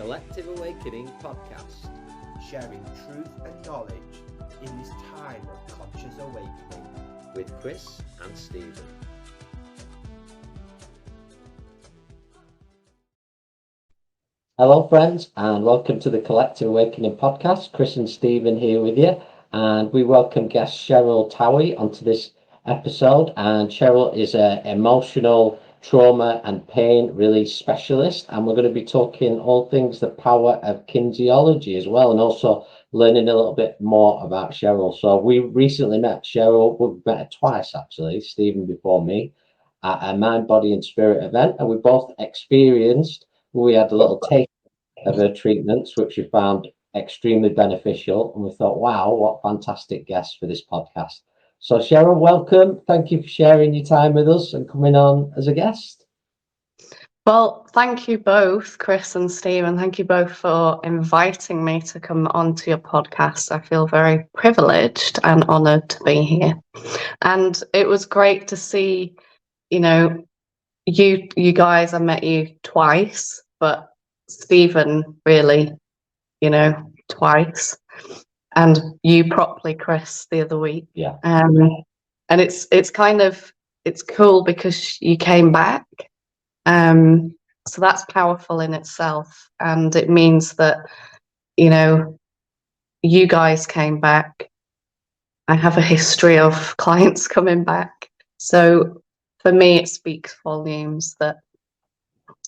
Collective Awakening podcast, sharing truth and knowledge in this time of conscious awakening with Chris and Stephen. Hello friends, and welcome to the Collective Awakening podcast. Chris and Stephen here with you, and we welcome guest Cheryl Towey onto this episode. And Cheryl is an emotional trauma and pain release specialist, and we're going to be talking all things the power of kinesiology as well, and also learning a little bit more about Cheryl. So we recently met Cheryl. We've met her twice actually, Stephen before me, at a Mind, Body and Spirit event, and we both experienced. We had a little taste of her treatments, which we found extremely beneficial, and we thought, wow, what fantastic guests for this podcast. So Cheryl, welcome. Thank you for sharing your time with us and coming on as a guest. Well, thank you both, Chris and Stephen. Thank you both for inviting me to come onto your podcast. I feel very privileged and honoured to be here. And it was great to see, you guys. I met you twice, but Stephen really, twice. And you properly, Chris, the other week. Yeah. And it's cool because you came back. So that's powerful in itself. And it means that, you guys came back. I have a history of clients coming back. So for me, it speaks volumes that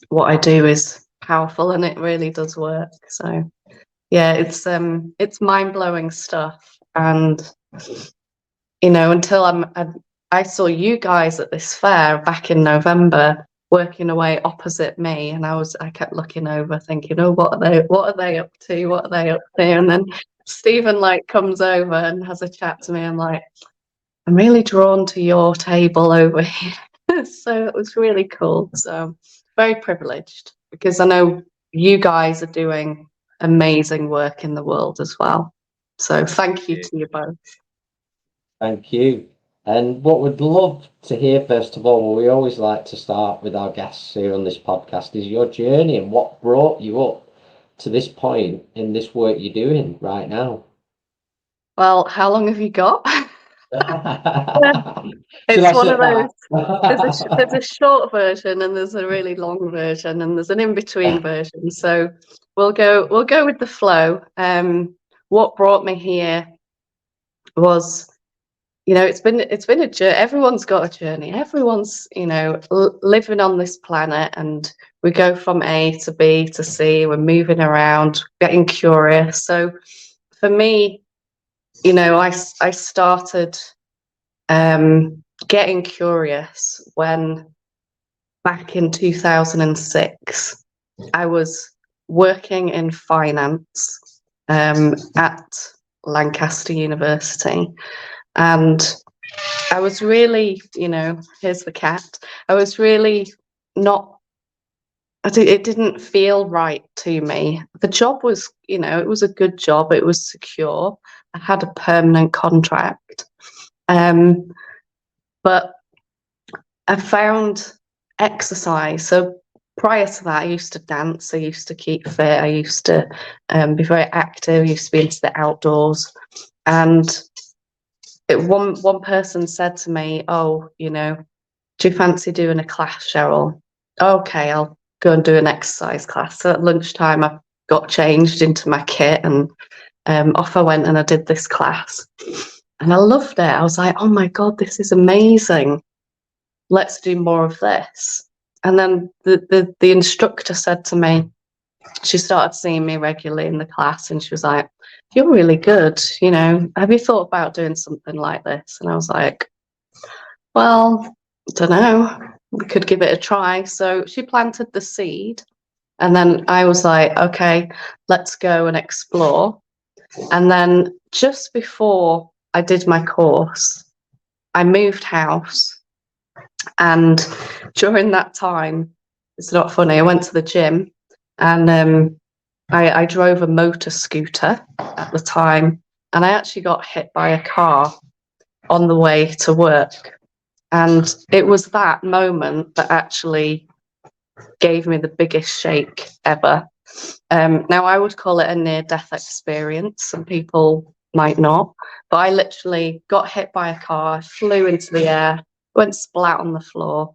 what I do is powerful and it really does work. So yeah, it's mind-blowing stuff. And, until I saw you guys at this fair back in November, working away opposite me, and I kept looking over thinking, oh, what are they up to? What are they up to? And then Stephen comes over and has a chat to me. I'm like, I'm really drawn to your table over here. So it was really cool. So very privileged because I know you guys are doing amazing work in the world as well. So thank you to you both. Thank you. And what we'd love to hear, first of all, we always like to start with our guests here on this podcast, is your journey and what brought you up to this point in this work you're doing right now. Well, how long have you got? It's one of those. There's a short version and there's a really long version and there's an in-between version. So we'll go with the flow. What brought me here was, it's been a journey. Everyone's got a journey. Everyone's, living on this planet, and we go from A to B to C. We're moving around, getting curious. So for me, I started getting curious when back in 2006, I was working in finance at Lancaster University. And I was really, here's the cat. I was really it didn't feel right to me. The job was, it was a good job. It was secure. I had a permanent contract. But I found exercise. So prior to that, I used to dance. I used to keep fit. I used to be very active. I used to be into the outdoors. And one person said to me, oh, do you fancy doing a class, Cheryl? Okay, I'll go and do an exercise class. So at lunchtime, I got changed into my kit and off I went and I did this class. And I loved it. I was like, oh my God, this is amazing. Let's do more of this. And then the instructor said to me, she started seeing me regularly in the class and she was like, you're really good. Have you thought about doing something like this? And I was like, well, I don't know. We could give it a try. So she planted the seed. And then I was like, okay, let's go and explore. And then just before I did my course, I moved house. And during that time, it's not funny, I went to the gym and I drove a motor scooter at the time. And I actually got hit by a car on the way to work. And it was that moment that actually gave me the biggest shake ever. Now, I would call it a near-death experience. Some people might not, but I literally got hit by a car, flew into the air, went splat on the floor.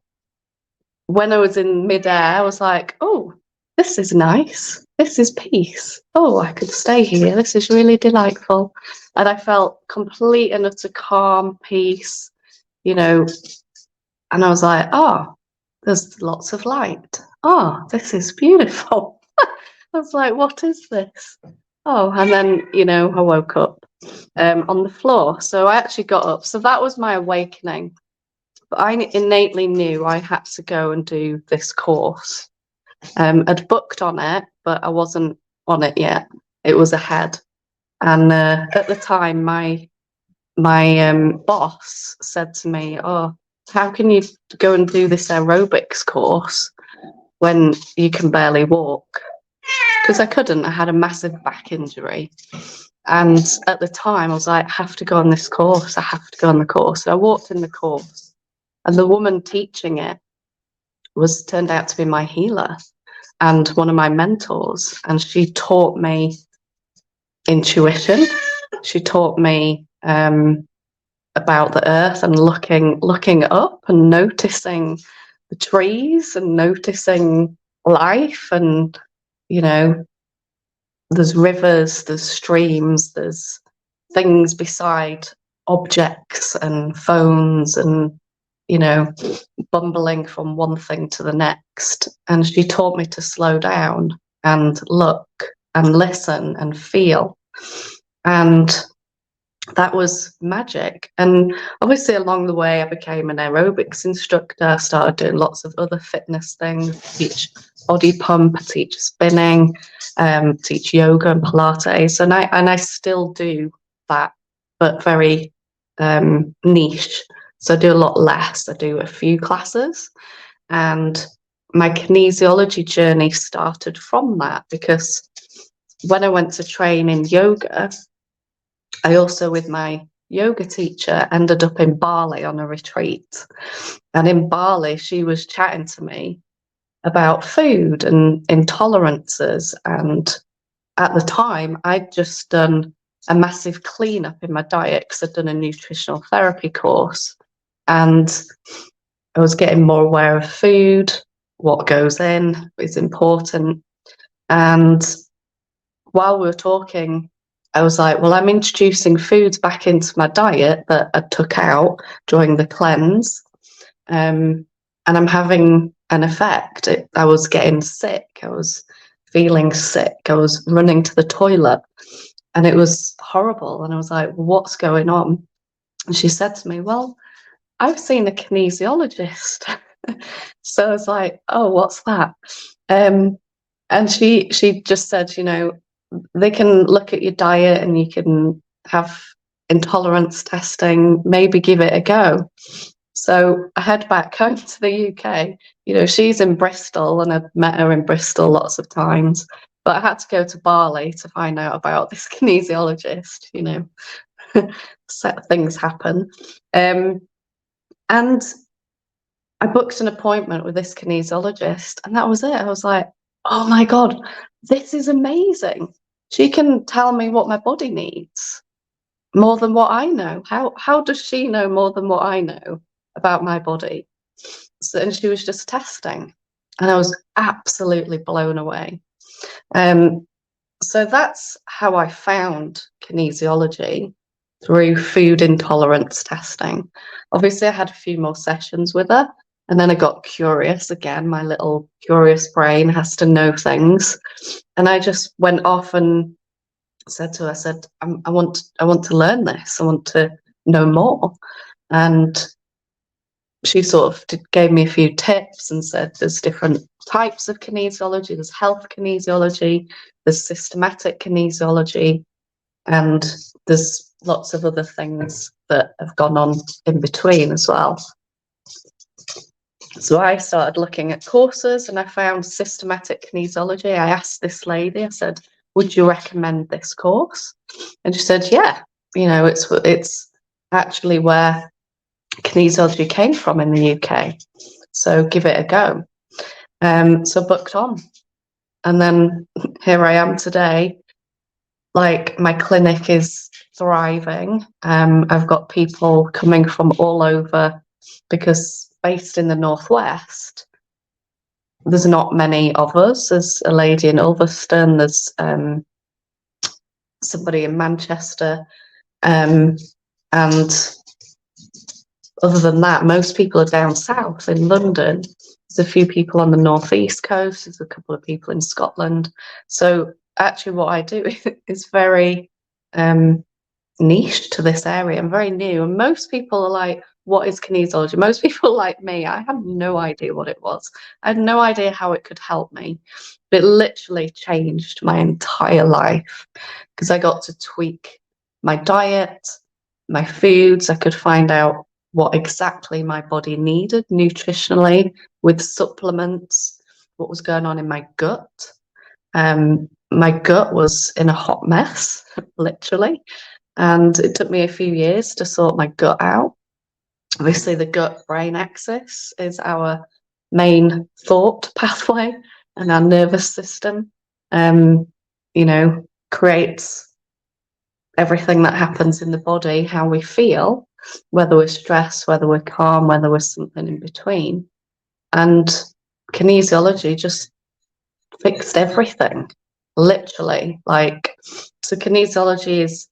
When I was in midair, I was like, oh, this is nice. This is peace. Oh, I could stay here. This is really delightful. And I felt complete and utter calm, peace, you know, and I was like, oh, there's lots of light. Oh, this is beautiful. I was like, what is this? Oh, and then, I woke up on the floor. So I actually got up. So that was my awakening. But I innately knew I had to go and do this course. I'd booked on it, but I wasn't on it yet. It was ahead. And at the time, my boss said to me, oh, how can you go and do this aerobics course when you can barely walk? Because I couldn't. I had a massive back injury. And at the time, I was like, I have to go on this course. I have to go on the course. So I walked in the course, and the woman teaching it turned out to be my healer and one of my mentors. And she taught me intuition. She taught me about the earth and looking up and noticing the trees and noticing life. And there's rivers, there's streams, there's things beside objects and phones, and bumbling from one thing to the next. And she taught me to slow down and look and listen and feel. And that was magic. And obviously along the way, I became an aerobics instructor. I started doing lots of other fitness things. I teach body pump, I teach spinning, teach yoga and Pilates. And I still do that, but very niche. So I do a lot less. I do a few classes. And my kinesiology journey started from that, because when I went to train in yoga, I also, with my yoga teacher, ended up in Bali on a retreat. And in Bali, she was chatting to me about food and intolerances. And at the time, I'd just done a massive cleanup in my diet because I'd done a nutritional therapy course. And I was getting more aware of food, what goes in is important. And while we were talking, I was like, well, I'm introducing foods back into my diet that I took out during the cleanse. And I'm having an effect. I was getting sick. I was feeling sick. I was running to the toilet, and it was horrible. And I was like, what's going on? And she said to me, well, I've seen a kinesiologist. So I was like, oh, what's that? And she just said, they can look at your diet and you can have intolerance testing, maybe give it a go. So I head back home to the UK. She's in Bristol, and I've met her in Bristol lots of times, but I had to go to Bali to find out about this kinesiologist. Things happen. And I booked an appointment with this kinesiologist, and that was it. I was like, oh my God, this is amazing. She can tell me what my body needs more than what I know. How does she know more than what I know about my body? So, and she was just testing, and I was absolutely blown away. So that's how I found kinesiology, through food intolerance testing. Obviously, I had a few more sessions with her, and then I got curious again. My little curious brain has to know things. And I just went off and said to her, I want to learn this. I want to know more. And she sort of gave me a few tips and said there's different types of kinesiology. There's health kinesiology, there's systematic kinesiology, and there's lots of other things that have gone on in between as well. So I started looking at courses, and I found systematic kinesiology. I asked this lady, I said, would you recommend this course? And she said, yeah, it's actually where kinesiology came from in the UK. So give it a go. So booked on. And then here I am today. Like, my clinic is thriving. I've got people coming from all over, because based in the Northwest, there's not many of us. There's a lady in Ulverston, there's somebody in Manchester, and other than that, most people are down south in London. There's a few people on the northeast coast, there's a couple of people in Scotland. So actually what I do is very niche to this area and very new. And most people are like, what is kinesiology? Most people like me, I had no idea what it was. I had no idea how it could help me. But it literally changed my entire life, because I got to tweak my diet, my foods. I could find out what exactly my body needed nutritionally with supplements, what was going on in my gut. My gut was in a hot mess, literally. And it took me a few years to sort my gut out. Obviously, the gut-brain axis is our main thought pathway, and our nervous system, creates everything that happens in the body, how we feel, whether we're stressed, whether we're calm, whether we're something in between. And kinesiology just fixed everything, literally. So kinesiology is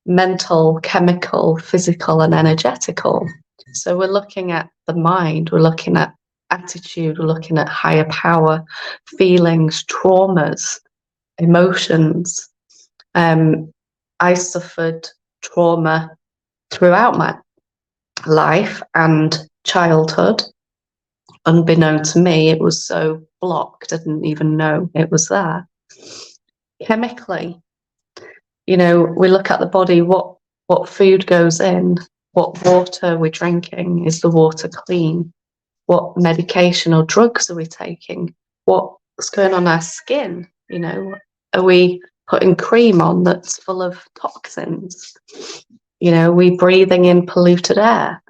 mental, chemical, physical, and energetical. So we're looking at the mind, we're looking at attitude, we're looking at higher power, feelings, traumas, emotions. I suffered trauma throughout my life and childhood. Unbeknown to me, it was so blocked, I didn't even know it was there. Chemically, we look at the body, what food goes in, what water we're drinking, is the water clean? What medication or drugs are we taking? What's going on our skin? Are we putting cream on that's full of toxins? Are we breathing in polluted air?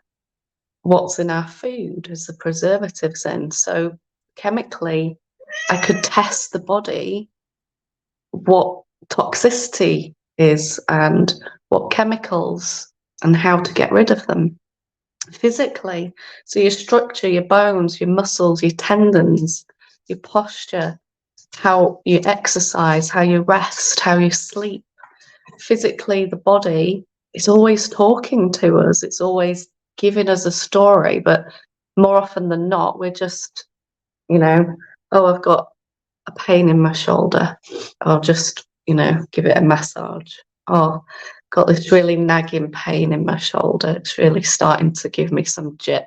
What's in our food? Is the preservatives in? So chemically, I could test the body, what toxicity is and what chemicals and how to get rid of them. Physically, so your structure, your bones, your muscles, your tendons, your posture, how you exercise, how you rest, how you sleep. Physically, the body is always talking to us, it's always giving us a story, but more often than not, we're just, oh, I've got a pain in my shoulder, I'll just, give it a massage. Oh, got this really nagging pain in my shoulder, it's really starting to give me some jip.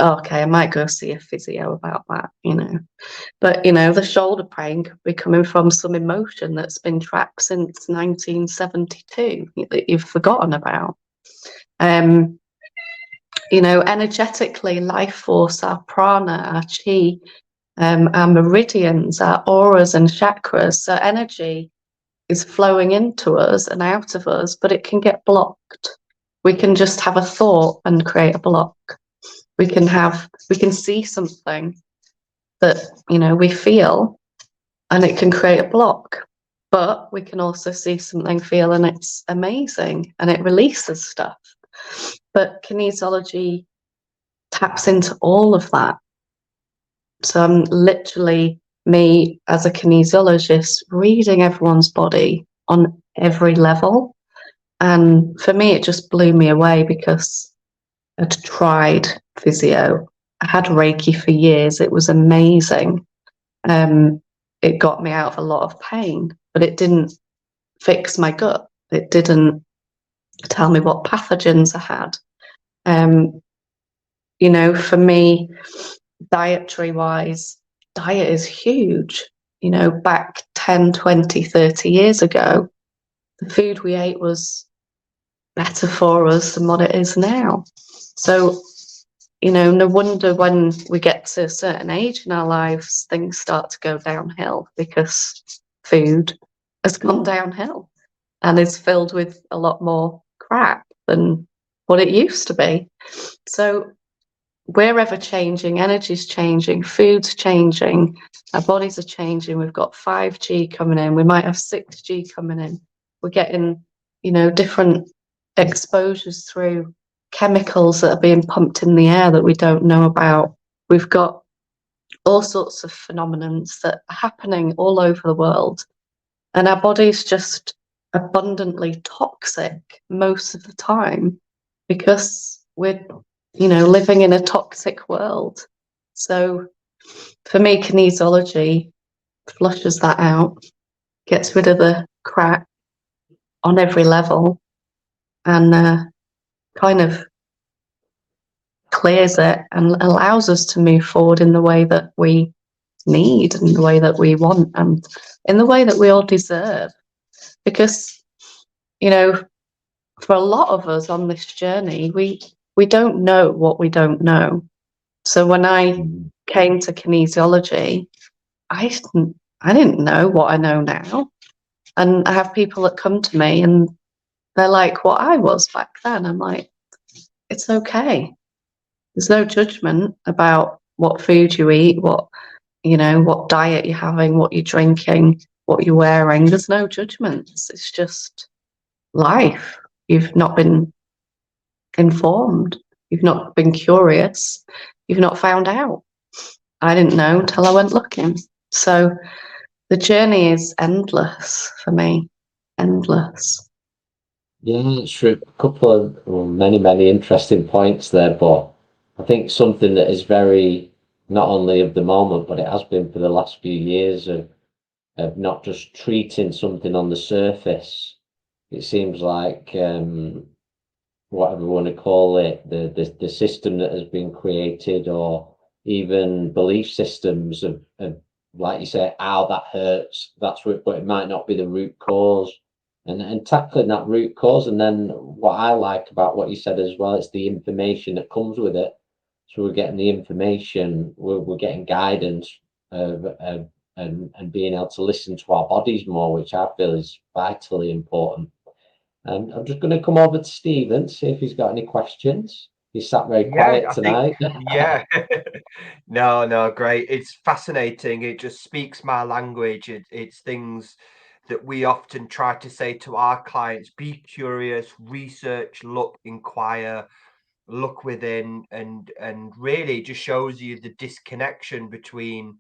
Okay, I might go see a physio about that, But, the shoulder pain could be coming from some emotion that's been trapped since 1972 that you've forgotten about. Energetically, life force, our prana, our chi, our meridians, our auras and chakras. So energy is flowing into us and out of us, but it can get blocked. We can just have a thought and create a block. We can see something that, we feel, and it can create a block. But we can also see something, feel, and it's amazing, and it releases stuff. But kinesiology taps into all of that. So I'm literally, me as a kinesiologist, reading everyone's body on every level. And for me, it just blew me away, because I'd tried physio. I had Reiki for years. It was amazing. It got me out of a lot of pain, but it didn't fix my gut. It didn't tell me what pathogens I had. For me, dietary wise, diet is huge. Back 10, 20, 30 years ago, the food we ate was better for us than what it is now. So, no wonder when we get to a certain age in our lives, things start to go downhill, because food has gone downhill and is filled with a lot more crap than what it used to be. So we're ever changing, energy's changing, food's changing, our bodies are changing. We've got 5G coming in, we might have 6G coming in. We're getting, different exposures through chemicals that are being pumped in the air that we don't know about. We've got all sorts of phenomena that are happening all over the world, and our body's just abundantly toxic most of the time because we're living in a toxic world. So for me, kinesiology flushes that out, gets rid of the crap on every level, and kind of clears it and allows us to move forward in the way that we need and the way that we want and in the way that we all deserve. Because, for a lot of us on this journey, we don't know what we don't know. So when I came to kinesiology, I didn't know what I know now. And I have people that come to me and they're like what I was back then. I'm like, it's okay. There's no judgment about what food you eat, what diet you're having, what you're drinking, what you're wearing. There's no judgments. It's just life. You've not been informed. You've not been curious. You've not found out. I didn't know until I went looking. So the journey is endless for me. Endless. Yeah, it's true. A couple of many interesting points there, but I think something that is very not only of the moment, but it has been for the last few years of not just treating something on the surface. It seems like whatever we want to call it, the system that has been created, or even belief systems of like you say, ow, that hurts. That's what, but it might not be the root cause. And tackling that root cause, and then what I like about what you said as well, it's the information that comes with it. So we're getting the information, we're getting guidance and being able to listen to our bodies more, which I feel is vitally important. And I'm just going to come over to Stephen, see if he's got any questions. He's sat very quiet I think, tonight. yeah. No, great. It's fascinating. It just speaks my language. It's things that we often try to say to our clients: be curious, research, look, inquire, look within, and really just shows you the disconnection between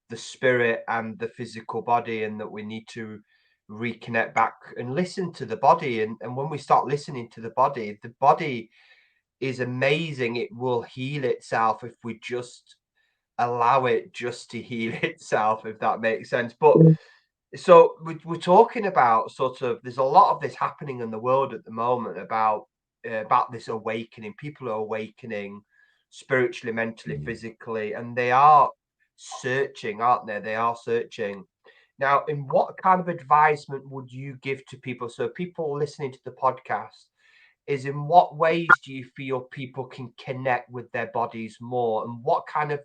the spirit and the physical body, and that we need to reconnect back and listen to the body. And when we start listening to the body is amazing. It will heal itself if we just allow it just to heal itself, if that makes sense. But so we're talking about sort of, there's a lot of this happening in the world at the moment about this awakening. People are awakening spiritually, mentally, physically, and they are searching, aren't they? They are searching. Now, in what kind of advisement would you give to people? So people listening to the podcast, is in what ways do you feel people can connect with their bodies more, and what kind of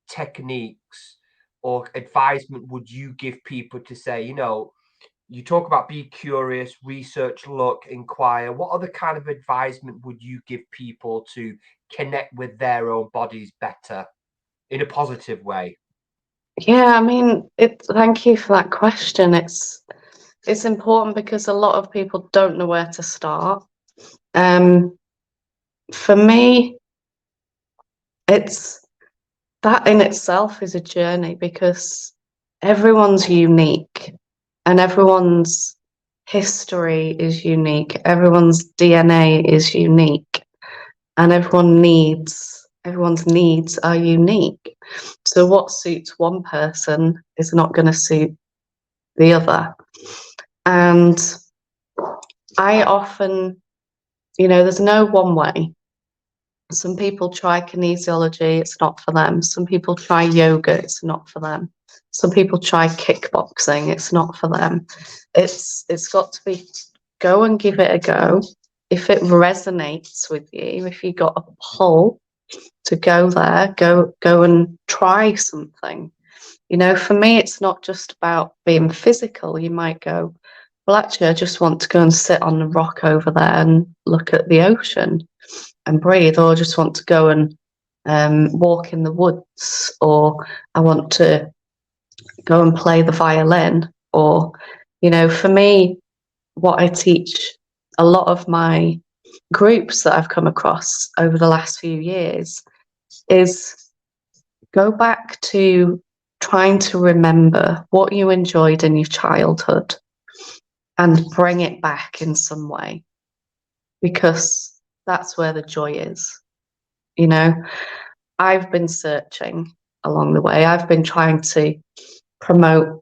techniques or advisement would you give people to say, you talk about be curious, research, look, inquire. What other kind of advisement would you give people to connect with their own bodies better in a positive way? Yeah, I mean, thank you for that question. It's important because a lot of people don't know where to start. For me, it's that in itself is a journey because everyone's unique and everyone's history is unique. Everyone's DNA is unique, and everyone's needs are unique. So what suits one person is not going to suit the other. And I often, there's no one way. Some people try kinesiology, it's not for them. Some people try yoga, it's not for them. Some people try kickboxing, it's not for them. It's got to be, go and give it a go. If it resonates with you, if you got a pull to go there, go and try something. For me, it's not just about being physical. You might go, well, actually, I just want to go and sit on the rock over there and look at the ocean and breathe, or I just want to go and walk in the woods, or I want to go and play the violin. Or, for me, what I teach a lot of my groups that I've come across over the last few years is go back to trying to remember what you enjoyed in your childhood and bring it back in some way, because that's where the joy is. I've been searching along the way. I've been trying to promote,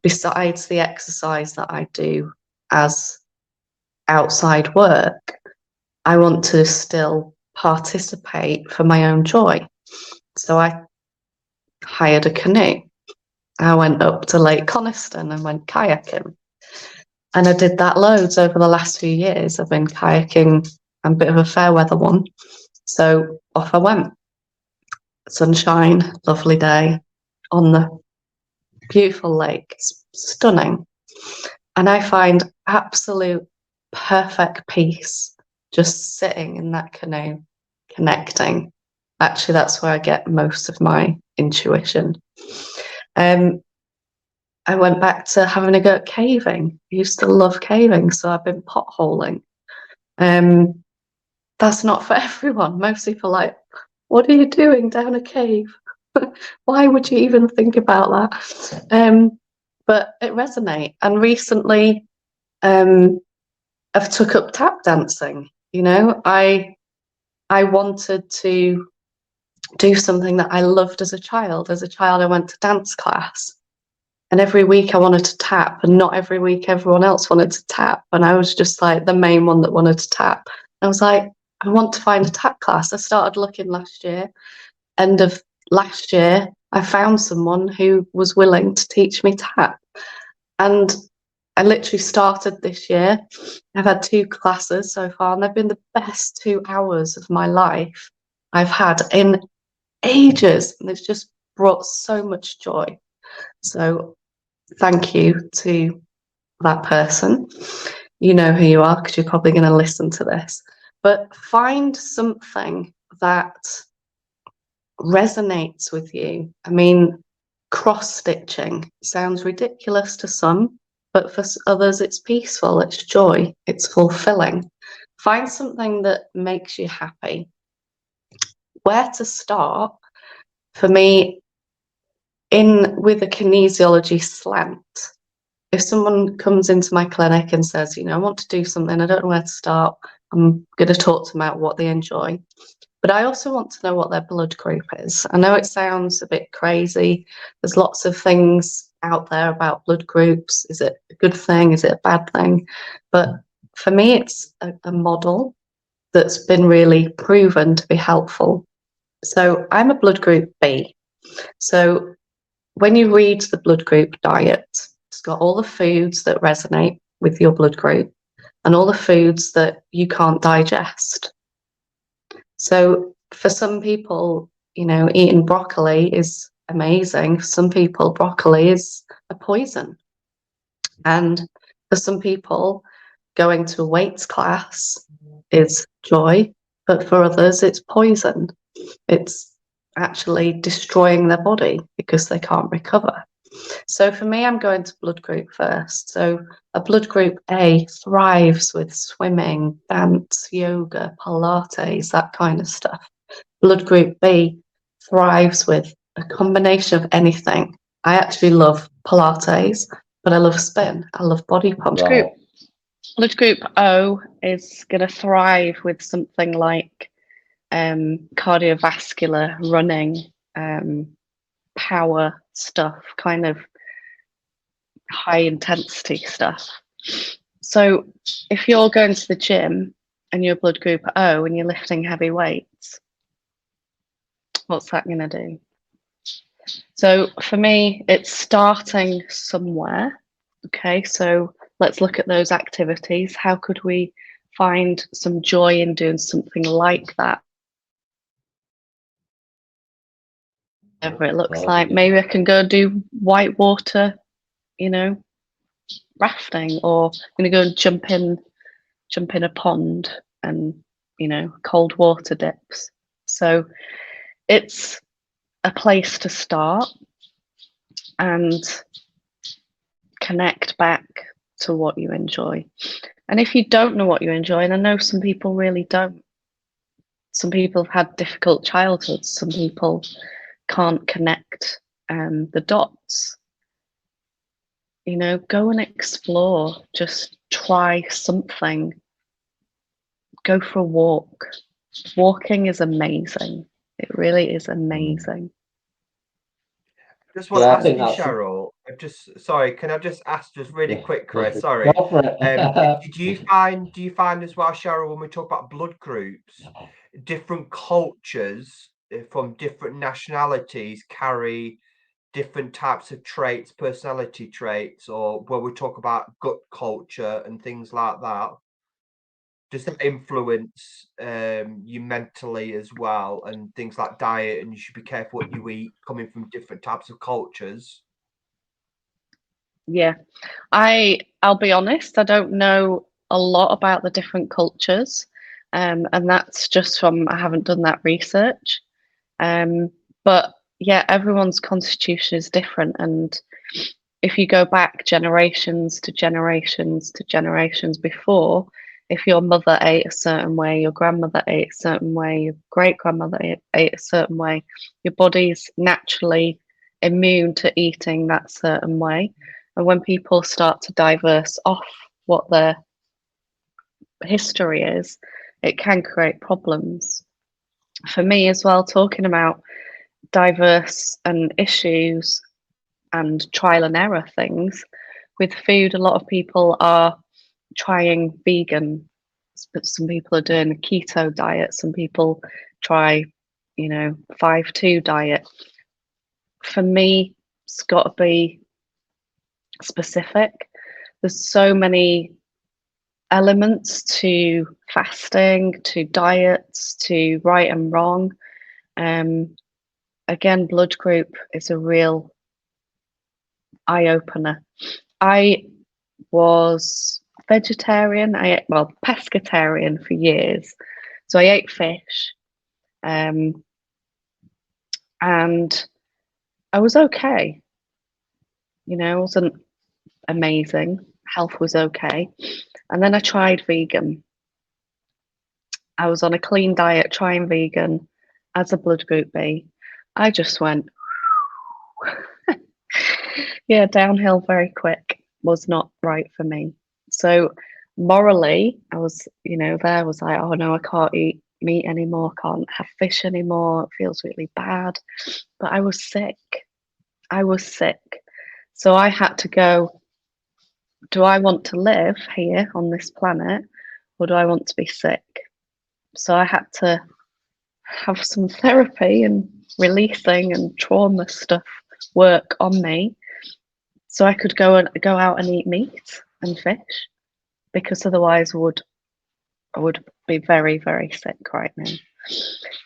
besides the exercise that I do as outside work, I want to still participate for my own joy. So I hired a canoe. I went up to Lake Coniston and went kayaking. And I did that loads over the last few years. I've been kayaking. I'm a bit of a fair weather one. So off I went. Sunshine, lovely day on the beautiful lake. It's stunning. And I find absolute perfect peace just sitting in that canoe, connecting. Actually, that's where I get most of my intuition. I went back to having a go at caving. I used to love caving, so I've been potholing. That's not for everyone. Most people are like, what are you doing down a cave? Why would you even think about that? But it resonates. And recently, I've took up tap dancing. I wanted to do something that I loved as a child. As a child, I went to dance class. And every week I wanted to tap, and not every week everyone else wanted to tap. And I was just like the main one that wanted to tap. I was like, I want to find a tap class. I started looking last year. End of last year, I found someone who was willing to teach me tap. And I literally started this year. I've had 2 classes so far, and they've been the best 2 hours of my life I've had in ages. And it's just brought so much joy. So thank you to that person. You know who you are, because you're probably going to listen to this. But find something that resonates with you. I mean, cross-stitching sounds ridiculous to some, but for others it's peaceful, it's joy, it's fulfilling. Find something that makes you happy. Where to start? For me, with a kinesiology slant. If someone comes into my clinic and says, I want to do something, I don't know where to start, I'm going to talk to them about what they enjoy. But I also want to know what their blood group is. I know it sounds a bit crazy. There's lots of things out there about blood groups. Is it a good thing? Is it a bad thing? But for me, it's a model that's been really proven to be helpful. So I'm a blood group B. So when you read the blood group diet, it's got all the foods that resonate with your blood group and all the foods that you can't digest. So for some people, eating broccoli is amazing. For some people, broccoli is a poison. And for some people, going to a weights class is joy, but for others, it's poison. It's actually destroying their body because they can't recover. So for me, I'm going to blood group first. So a blood group A thrives with swimming, dance, yoga, Pilates, that kind of stuff. Blood group B thrives with a combination of anything. I actually love Pilates, but I love spin. I love body pump. Right. Blood group O is going to thrive with something like cardiovascular, running, power stuff, kind of high intensity stuff. So if you're going to the gym and you're blood group O and you're lifting heavy weights, what's that going to do? So for me, it's starting somewhere. Okay, so let's look at those activities. How could we find some joy in doing something like that? Whatever it looks like. Maybe I can go do whitewater, rafting, or I'm going to go and jump in a pond and, cold water dips. So it's a place to start and connect back to what you enjoy. And if you don't know what you enjoy, and I know some people really don't, some people have had difficult childhoods, some people can't connect the dots. You know, go and explore, just try something, go for a walk. Walking is amazing. It really is amazing. Just want to Yeah, I ask think you, that's Cheryl. Sorry, can I just ask just really quick, Chris? go Sorry. for it. Do you find as well, Cheryl, when we talk about blood groups, different cultures from different nationalities carry different types of traits, personality traits, or when we talk about gut culture and things like that? Does that influence you mentally as well, and things like diet, and you should be careful what you eat coming from different types of cultures? Yeah, I'll be honest, I don't know a lot about the different cultures, and that's just from I haven't done that research. But yeah, everyone's constitution is different, and if you go back generations to generations to generations before, if your mother ate a certain way, your grandmother ate a certain way, your great grandmother ate a certain way, your body's naturally immune to eating that certain way. And when people start to diverse off what their history is, it can create problems. For me as well, talking about diverse and issues and trial and error things with food, a lot of people are trying vegan, but some people are doing a keto diet, some people try 5-2 diet. For me, it's got to be specific. There's so many elements to fasting, to diets, to right and wrong. Again, blood group is a real eye opener. I was vegetarian. Pescatarian for years. So I ate fish, and I was okay. You know, it wasn't amazing. Health was okay. And then I tried vegan. I was on a clean diet, trying vegan as a blood group B. I just went, yeah, downhill very quick. Was not right for me. So morally, I was, there was like, oh no, I can't eat meat anymore, can't have fish anymore. It feels really bad. But I was sick. I was sick. So I had to go, do I want to live here on this planet or do I want to be sick? So I had to have some therapy and releasing and trauma stuff work on me so I could go out and eat meat and fish, because otherwise I would be very, very sick right now.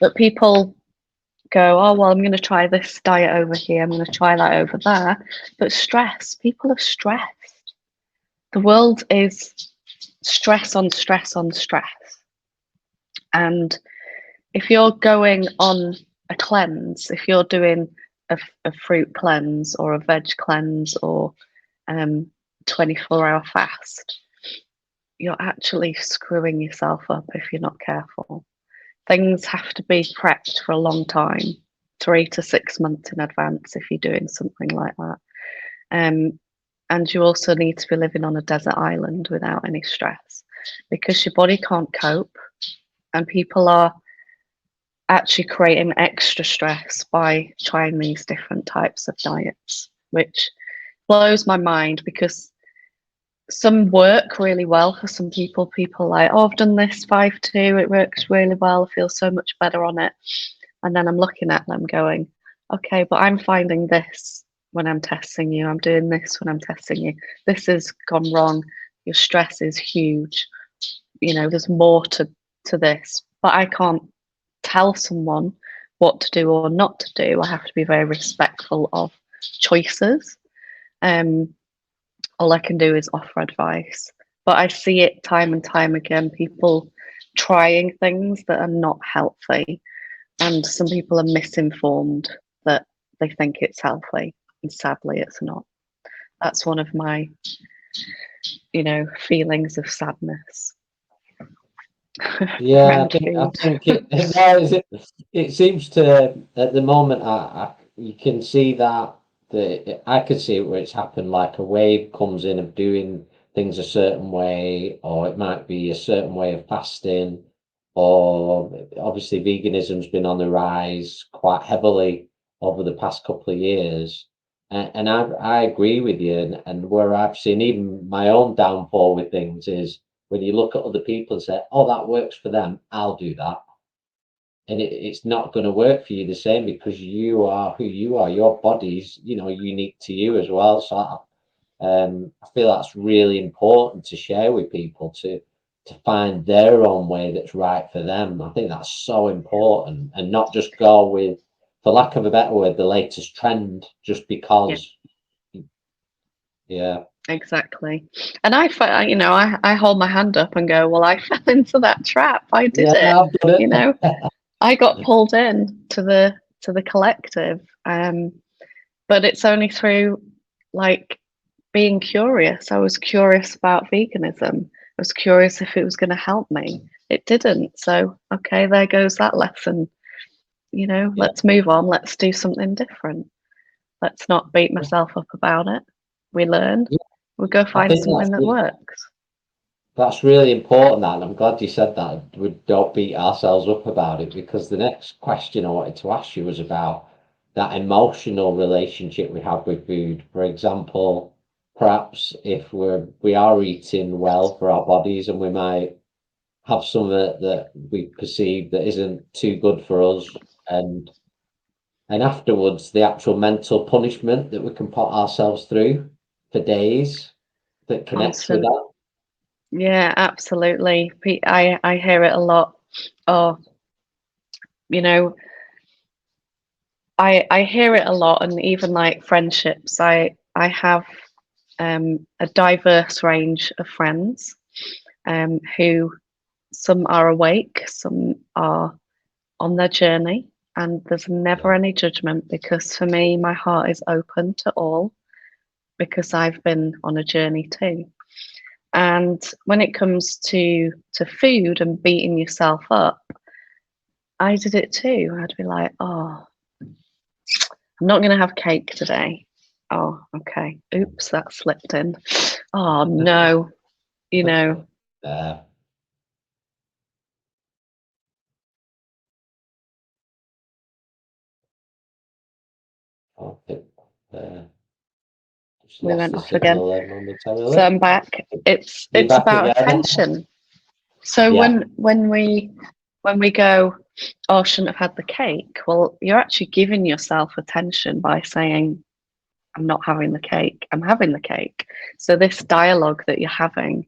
But people go, oh well, I'm going to try this diet over here, I'm going to try that over there. But stress, people are stressed. The world is stress on stress on stress. And if you're going on a cleanse, if you're doing a fruit cleanse or a veg cleanse or 24-hour fast, you're actually screwing yourself up if you're not careful. Things have to be prepped for a long time, 3 to 6 months in advance if you're doing something like that. And you also need to be living on a desert island without any stress, because your body can't cope, and people are actually creating extra stress by trying these different types of diets, which blows my mind, because some work really well for some people. People like, oh, I've done this 5-2, it works really well, I feel so much better on it. And then I'm looking at them going, okay, but I'm finding this when I'm testing you, I'm doing this when I'm testing you, this has gone wrong, your stress is huge, there's more to this. But I can't tell someone what to do or not to do. I have to be very respectful of choices. All I can do is offer advice. But I see it time and time again, people trying things that are not healthy and some people are misinformed that they think it's healthy, and sadly it's not. That's one of my, feelings of sadness. Yeah, Around I food. think it seems to, at the moment, you can see that I can see it where it's happened, like a wave comes in of doing things a certain way, or it might be a certain way of fasting, or obviously veganism's been on the rise quite heavily over the past couple of years. And I agree with you, and where I've seen even my own downfall with things is when you look at other people and say, "Oh, that works for them, I'll do that," and it's not going to work for you the same, because you are who you are. Your body's, unique to you as well. So I feel that's really important to share with people, to find their own way that's right for them. I think that's so important, and not just go with, for lack of a better word, the latest trend just because. Yeah. Exactly. And I hold my hand up and go, well, I fell into that trap. I did Yeah, it. I've done it. I got pulled in to the collective. But it's only through like being curious. I was curious about veganism. I was curious if it was going to help me. It didn't. So, okay, there goes that lesson. Yeah. Let's move on. Let's do something different. Let's not beat myself up about it. We learn. Yeah, We go I find think something that works. that's really important, that, and I'm glad you said that. We don't beat ourselves up about it, because the next question I wanted to ask you was about that emotional relationship we have with food. For example, perhaps if we are eating well for our bodies, and we might have something that we perceive that isn't too good for us, and afterwards the actual mental punishment that we can put ourselves through for days that connects with Constant. that. Yeah, absolutely. I hear it a lot. Oh, I hear it a lot, and even like friendships. I have a diverse range of friends, who some are awake, some are on their journey, and there's never any judgment, because for me, my heart is open to all, because I've been on a journey too. And when it comes to food and beating yourself up, I did it too. I'd be like, oh, I'm not going to have cake today. Oh, okay. Oops, that slipped in. Oh, no. You know, Uh, I think just we lost went the off again. signal there So momentarily. I'm back. You're It's back about again. attention. So Yeah. when we go, oh, I shouldn't have had the cake. Well, you're actually giving yourself attention by saying, I'm not having the cake. I'm having the cake. So this dialogue that you're having,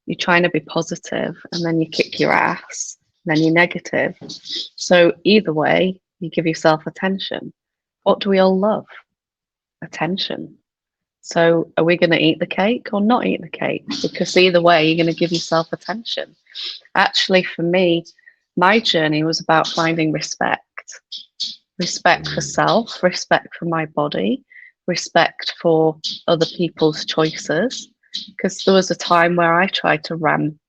you're trying to be positive, and then you kick your ass, and then you're negative. So either way, you give yourself attention. What do we all love? Attention. So are we going to eat the cake or not eat the cake? Because either way, you're going to give yourself attention. Actually, for me, my journey was about finding respect. Respect for self, respect for my body, respect for other people's choices. Because there was a time where I tried to ram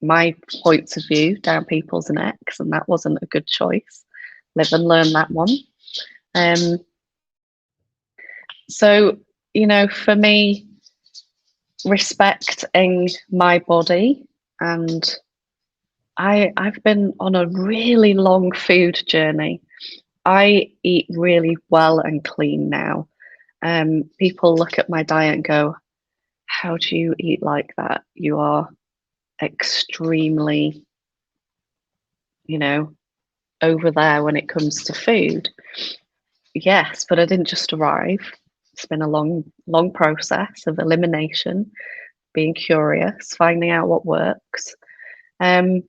my points of view down people's necks, and that wasn't a good choice. Live and learn that one. Um, so, for me, respecting my body, and I've been on a really long food journey. I eat really well and clean now. People look at my diet and go, how do you eat like that? You are extremely, over there when it comes to food. Yes, but I didn't just arrive. It's been a long process of elimination, being curious, finding out what works. Um,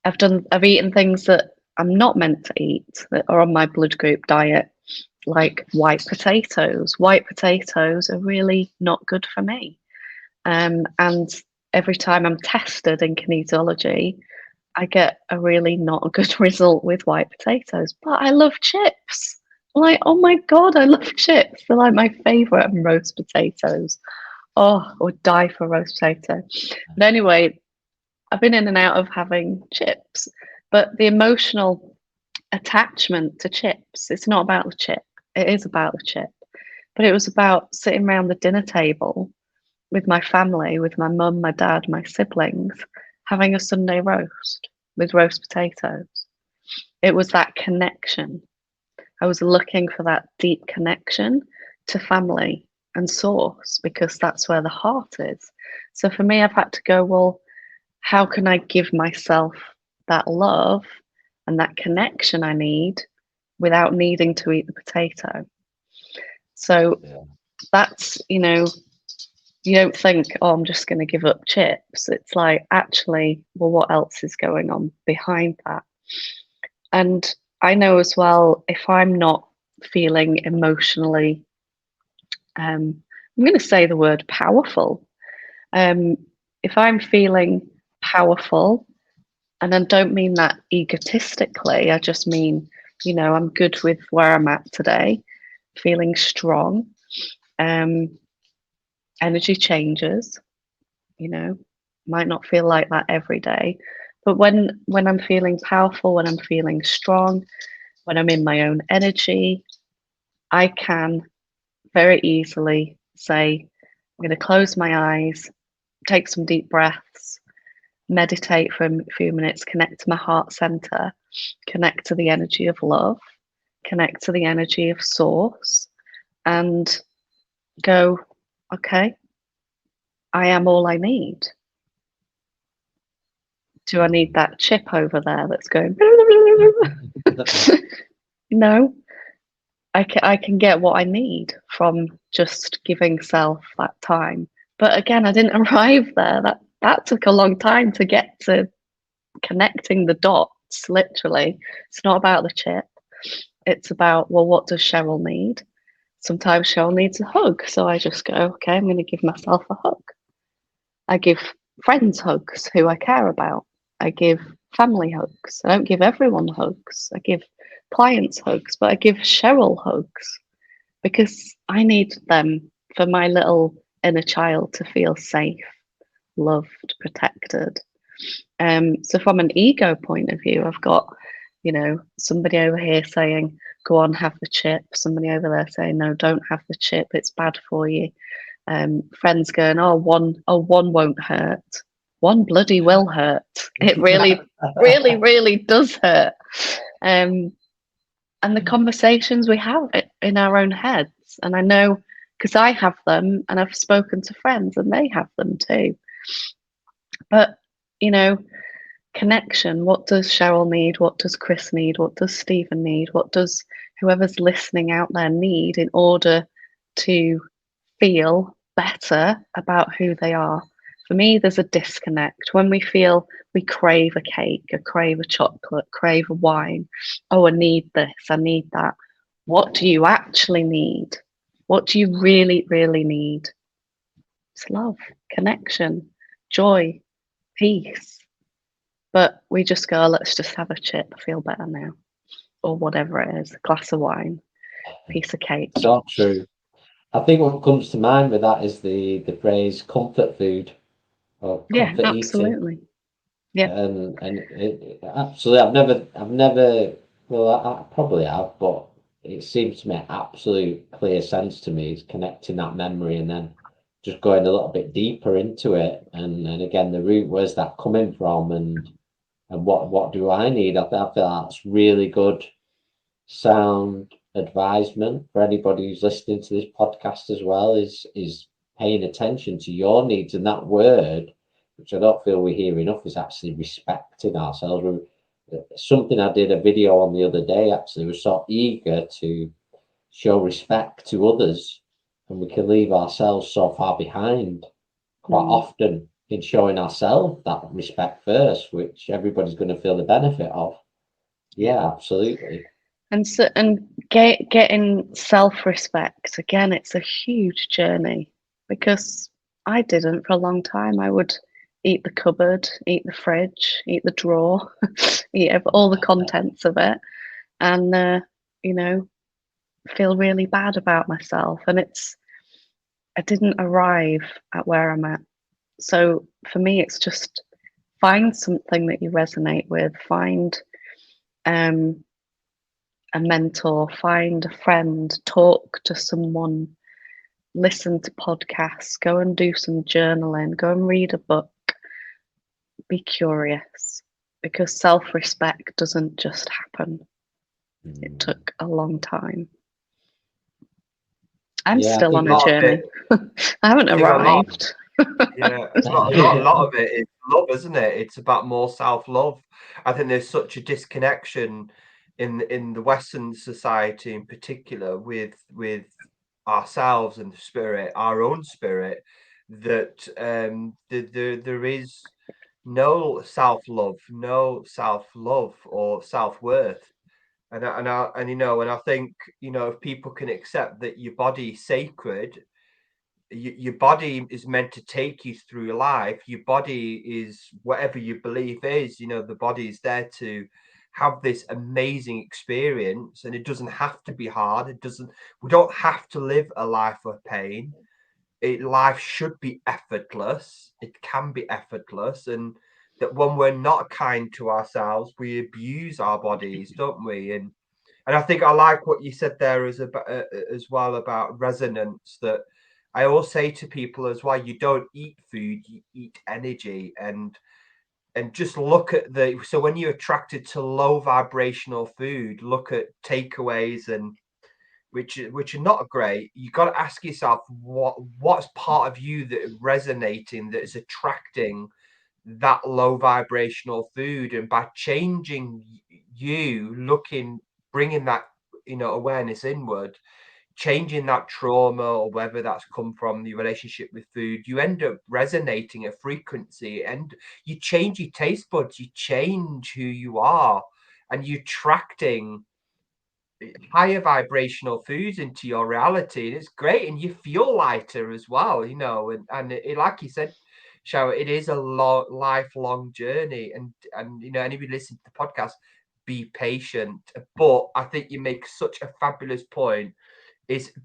I've eaten things that I'm not meant to eat, that are on my blood group diet, like white potatoes. White potatoes are really not good for me. And every time I'm tested in kinesiology, I get a really not good result with white potatoes, but I love chips. Like, oh my God, I love chips. They're like my favorite, and roast potatoes. Oh, I would die for roast potato. But anyway, I've been in and out of having chips, but the emotional attachment to chips, it's not about the chip. It is about the chip, but it was about sitting around the dinner table with my family, with my mum, my dad, my siblings, having a Sunday roast with roast potatoes. It was that connection. I was looking for that deep connection to family and source because that's where the heart is. So for me, I've had to go, well, how can I give myself that love and that connection I need without needing to eat the potato? So that's, you don't think, oh, I'm just going to give up chips. It's like, actually, well, what else is going on behind that? And I know as well, if I'm not feeling emotionally, I'm going to say the word powerful. If I'm feeling powerful, and I don't mean that egotistically, I just mean, I'm good with where I'm at today, feeling strong. Energy changes, might not feel like that every day. But when I'm feeling powerful, when I'm feeling strong, when I'm in my own energy, I can very easily say, I'm going to close my eyes, take some deep breaths, meditate for a few minutes, connect to my heart center, connect to the energy of love, connect to the energy of source, and go, okay, I am all I need. Do I need that chip over there that's going? No, I can get what I need from just giving self that time. But again, I didn't arrive there. That took a long time to get to connecting the dots, literally. It's not about the chip. It's about, well, what does Cheryl need? Sometimes Cheryl needs a hug. So I just go, okay, I'm going to give myself a hug. I give friends hugs who I care about. I give family hugs. I don't give everyone hugs. I give clients hugs, but I give Cheryl hugs because I need them for my little inner child to feel safe, loved, protected. So from an ego point of view, I've got, somebody over here saying, go on, have the chip. Somebody over there saying, no, don't have the chip. It's bad for you. Friends going, one won't hurt. One bloody will hurt. It really, really, really does hurt. And the conversations we have in our own heads. And I know because I have them and I've spoken to friends and they have them too. But, connection, what does Cheryl need? What does Chris need? What does Stephen need? What does whoever's listening out there need in order to feel better about who they are? For me, there's a disconnect when we feel we crave a cake, or crave a chocolate, crave a wine. Oh, I need this, I need that. What do you actually need? What do you really, really need? It's love, connection, joy, peace. But we just go, let's just have a chip, I feel better now. Or whatever it is, a glass of wine, piece of cake. So true. I think what comes to mind with that is the phrase comfort food or comfort absolutely. eating. Yeah. And absolutely, I've never, well, I probably have, but it seems to make absolute clear sense to me. It's connecting that memory and then just going a little bit deeper into it. And again, the root, where's that coming from? And what do I need? I feel that's really good, sound advisement for anybody who's listening to this podcast as well, is paying attention to your needs. And that word, which I don't feel we hear enough, is actually respecting ourselves. Something I did a video on the other day, actually, was so eager to show respect to others, and we can leave ourselves so far behind quite often in showing ourselves that respect first, which everybody's going to feel the benefit of. Yeah, absolutely. And getting self-respect, again, it's a huge journey because I didn't for a long time. I would eat the cupboard, eat the fridge, eat the drawer, eat all the contents of it, and you know, feel really bad about myself. And I didn't arrive at where I'm at. So for me, it's just find something that you resonate with, find a mentor, find a friend, talk to someone, listen to podcasts, go and do some journaling, go and read a book, be curious, because self-respect doesn't just happen. It took a long time. I'm Yeah, I still think on a journey. I haven't arrived. Yeah, a lot of it is love, isn't it? It's about more self-love. I think there's such a disconnection in the Western society in particular with ourselves and the spirit, our own spirit, that there is no self-love, no self-love or self-worth. And I think, if people can accept that your body is sacred, your body is meant to take you through life. Your body is whatever your belief is. The body is there to have this amazing experience, and it doesn't have to be hard. We don't have to live a life of pain. Life should be effortless. It can be effortless, and that when we're not kind to ourselves, we abuse our bodies, don't we? And I think I like what you said there as well about resonance. That I always say to people as well, you don't eat food, you eat energy. And just look at so when you're attracted to low vibrational food, look at takeaways, and which are not great. You got to ask yourself what's part of you that is resonating, that is attracting that low vibrational food. And by changing bringing that awareness inward, changing that trauma, or whether that's come from the relationship with food, you end up resonating a frequency, and you change your taste buds, you change who you are, and you're attracting higher vibrational foods into your reality. And it's great, and you feel lighter as well, and like you said, Cheryl, it is a lifelong journey. And anybody listening to the podcast, be patient. But I think you make such a fabulous point,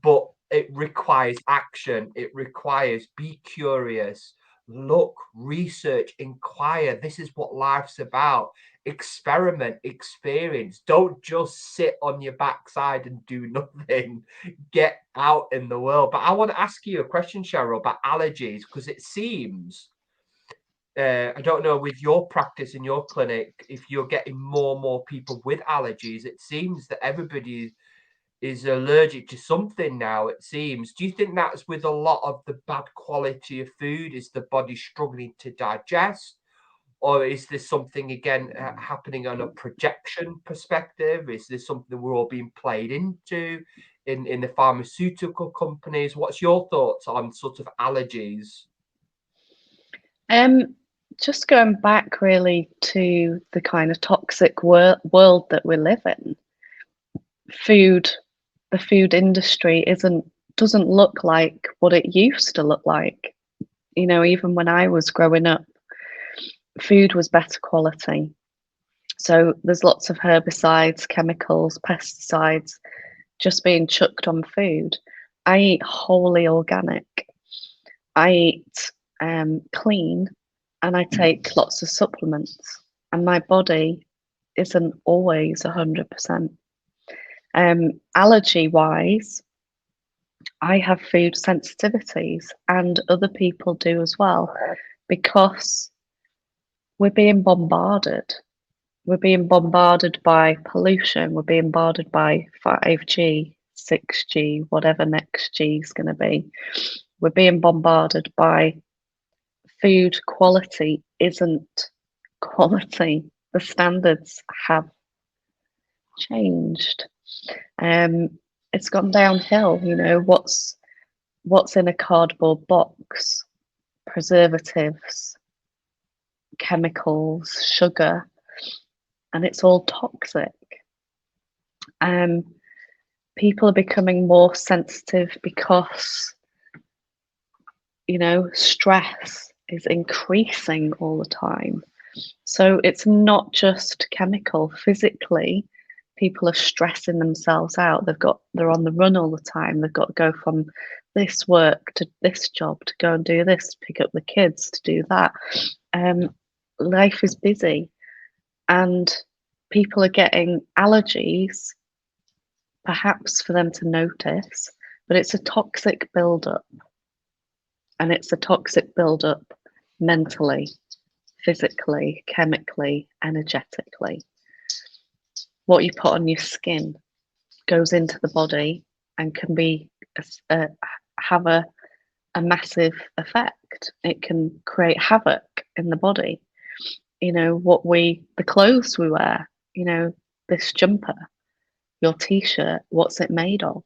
but it requires action. It requires be curious, look, research, inquire. This is what life's about. Experiment, experience. Don't just sit on your backside and do nothing. Get out in the world. But I want to ask you a question, Cheryl, about allergies, because it seems I don't know, with your practice in your clinic, if you're getting more and more people with allergies. It seems that everybody is allergic to something now, it seems. Do you think that's with a lot of the bad quality of food? Is the body struggling to digest? Or is this something, again, happening on a projection perspective? Is this something we're all being played into in the pharmaceutical companies? What's your thoughts on sort of allergies? Just going back really to the kind of toxic world that we live in. The food industry doesn't look like what it used to look like. Even when I was growing up, food was better quality. So there's lots of herbicides, chemicals, pesticides just being chucked on food. I eat wholly organic. I eat clean, and I take lots of supplements, and my body isn't always 100%. Allergy wise, I have food sensitivities, and other people do as well, because we're being bombarded. We're being bombarded by pollution. We're being bombarded by 5G, 6G, whatever next G is going to be. We're being bombarded by food quality isn't quality. The standards have changed. It's gone downhill. What's in a cardboard box, preservatives, chemicals, sugar, and it's all toxic. People are becoming more sensitive because stress is increasing all the time. So it's not just chemical. Physically, people are stressing themselves out. They're on the run all the time. They've got to go from this work to this job to go and do this, to pick up the kids, to do that. Life is busy, and people are getting allergies, perhaps for them to notice, but it's a toxic buildup. And it's a toxic buildup mentally, physically, chemically, energetically. What you put on your skin goes into the body and can have a massive effect. It can create havoc in the body. You know, the clothes we wear, you know, this jumper, your t-shirt, what's it made of?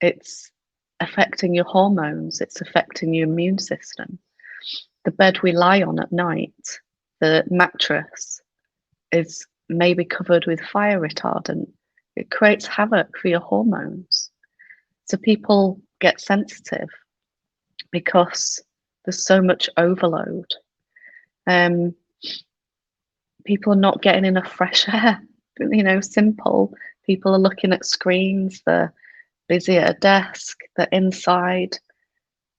It's affecting your hormones, it's affecting your immune system. The bed we lie on at night, the mattress, is maybe covered with fire retardant. It creates havoc for your hormones. So people get sensitive because there's so much overload. People are not getting enough fresh air. You know, simple. People are looking at screens, they're busy at a desk, they're inside.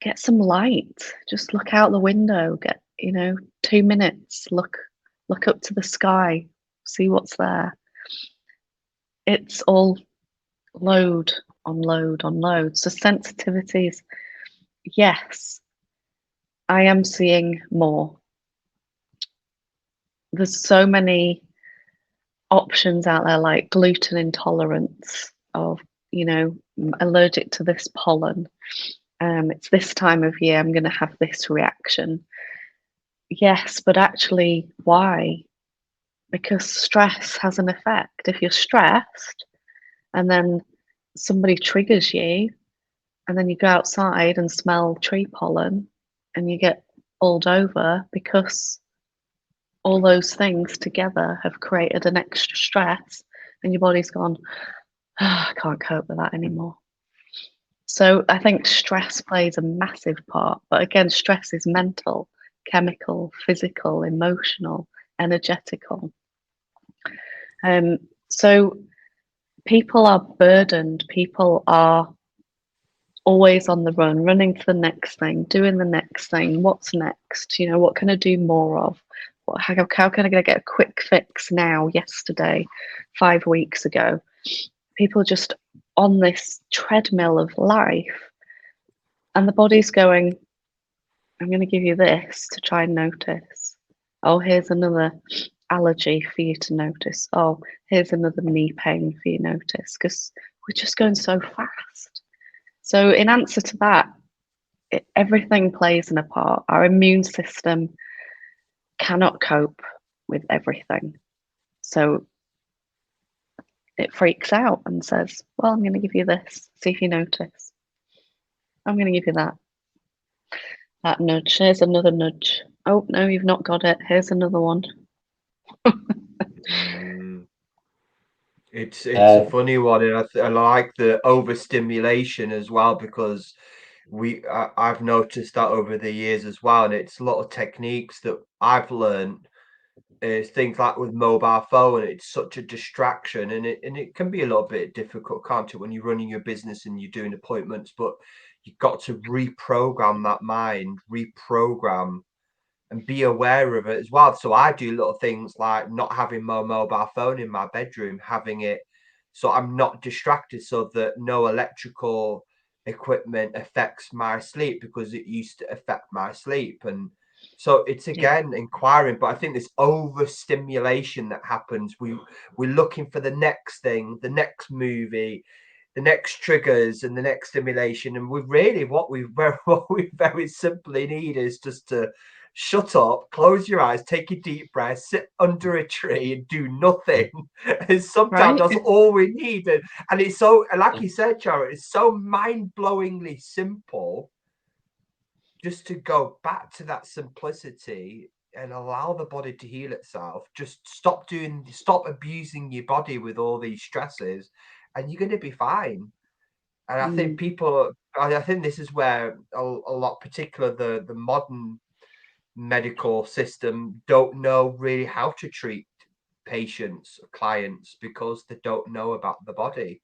Get some light. Just look out the window. Get, 2 minutes. Look up to the sky. See what's there. It's all load on load on load. So sensitivities, yes, I am seeing more. There's so many options out there, like gluten intolerance, of allergic to this pollen. It's this time of year, I'm going to have this reaction. Yes, but actually, why? Because stress has an effect. If you're stressed and then somebody triggers you, and then you go outside and smell tree pollen and you get bowled over because all those things together have created an extra stress, and your body's gone, I can't cope with that anymore. So I think stress plays a massive part. But again, stress is mental, chemical, physical, emotional, energetical. So people are burdened. People are always on the run, running to the next thing, doing the next thing. What's next? What can I do more of? How can I get a quick fix now, yesterday, 5 weeks ago? People are just on this treadmill of life, and the body's going, I'm going to give you this to try and notice. Oh, here's another allergy for you to notice. Oh, here's another knee pain for you to notice, because we're just going so fast. So in answer to that, everything plays a part. Our immune system cannot cope with everything. So it freaks out and says, well, I'm going to give you this, see if you notice. I'm going to give you that nudge. Here's another nudge. Oh, no, you've not got it. Here's another one. It's a funny one, and I like the overstimulation as well, because I've noticed that over the years as well, and it's a lot of techniques that I've learned. Is things like with mobile phone, it's such a distraction, and it can be a little bit difficult, can't it, when you're running your business and you're doing appointments, but you've got to reprogram that mind, reprogram and be aware of it as well. So I do little things like not having my mobile phone in my bedroom, having it so I'm not distracted, so that no electrical equipment affects my sleep, because it used to affect my sleep. And so it's again inquiring, but I think this overstimulation that happens, we're looking for the next thing, the next movie, the next triggers and the next stimulation, and we really what we very simply need is just to shut up, close your eyes, take a deep breath, sit under a tree and do nothing. And sometimes that's all we need. And it's so, like you said, Cheryl, it's so mind-blowingly simple, just to go back to that simplicity and allow the body to heal itself. Just stop abusing your body with all these stresses, and you're going to be fine. And I think I think this is where a lot, particularly the modern medical system don't know really how to treat patients, clients, because they don't know about the body.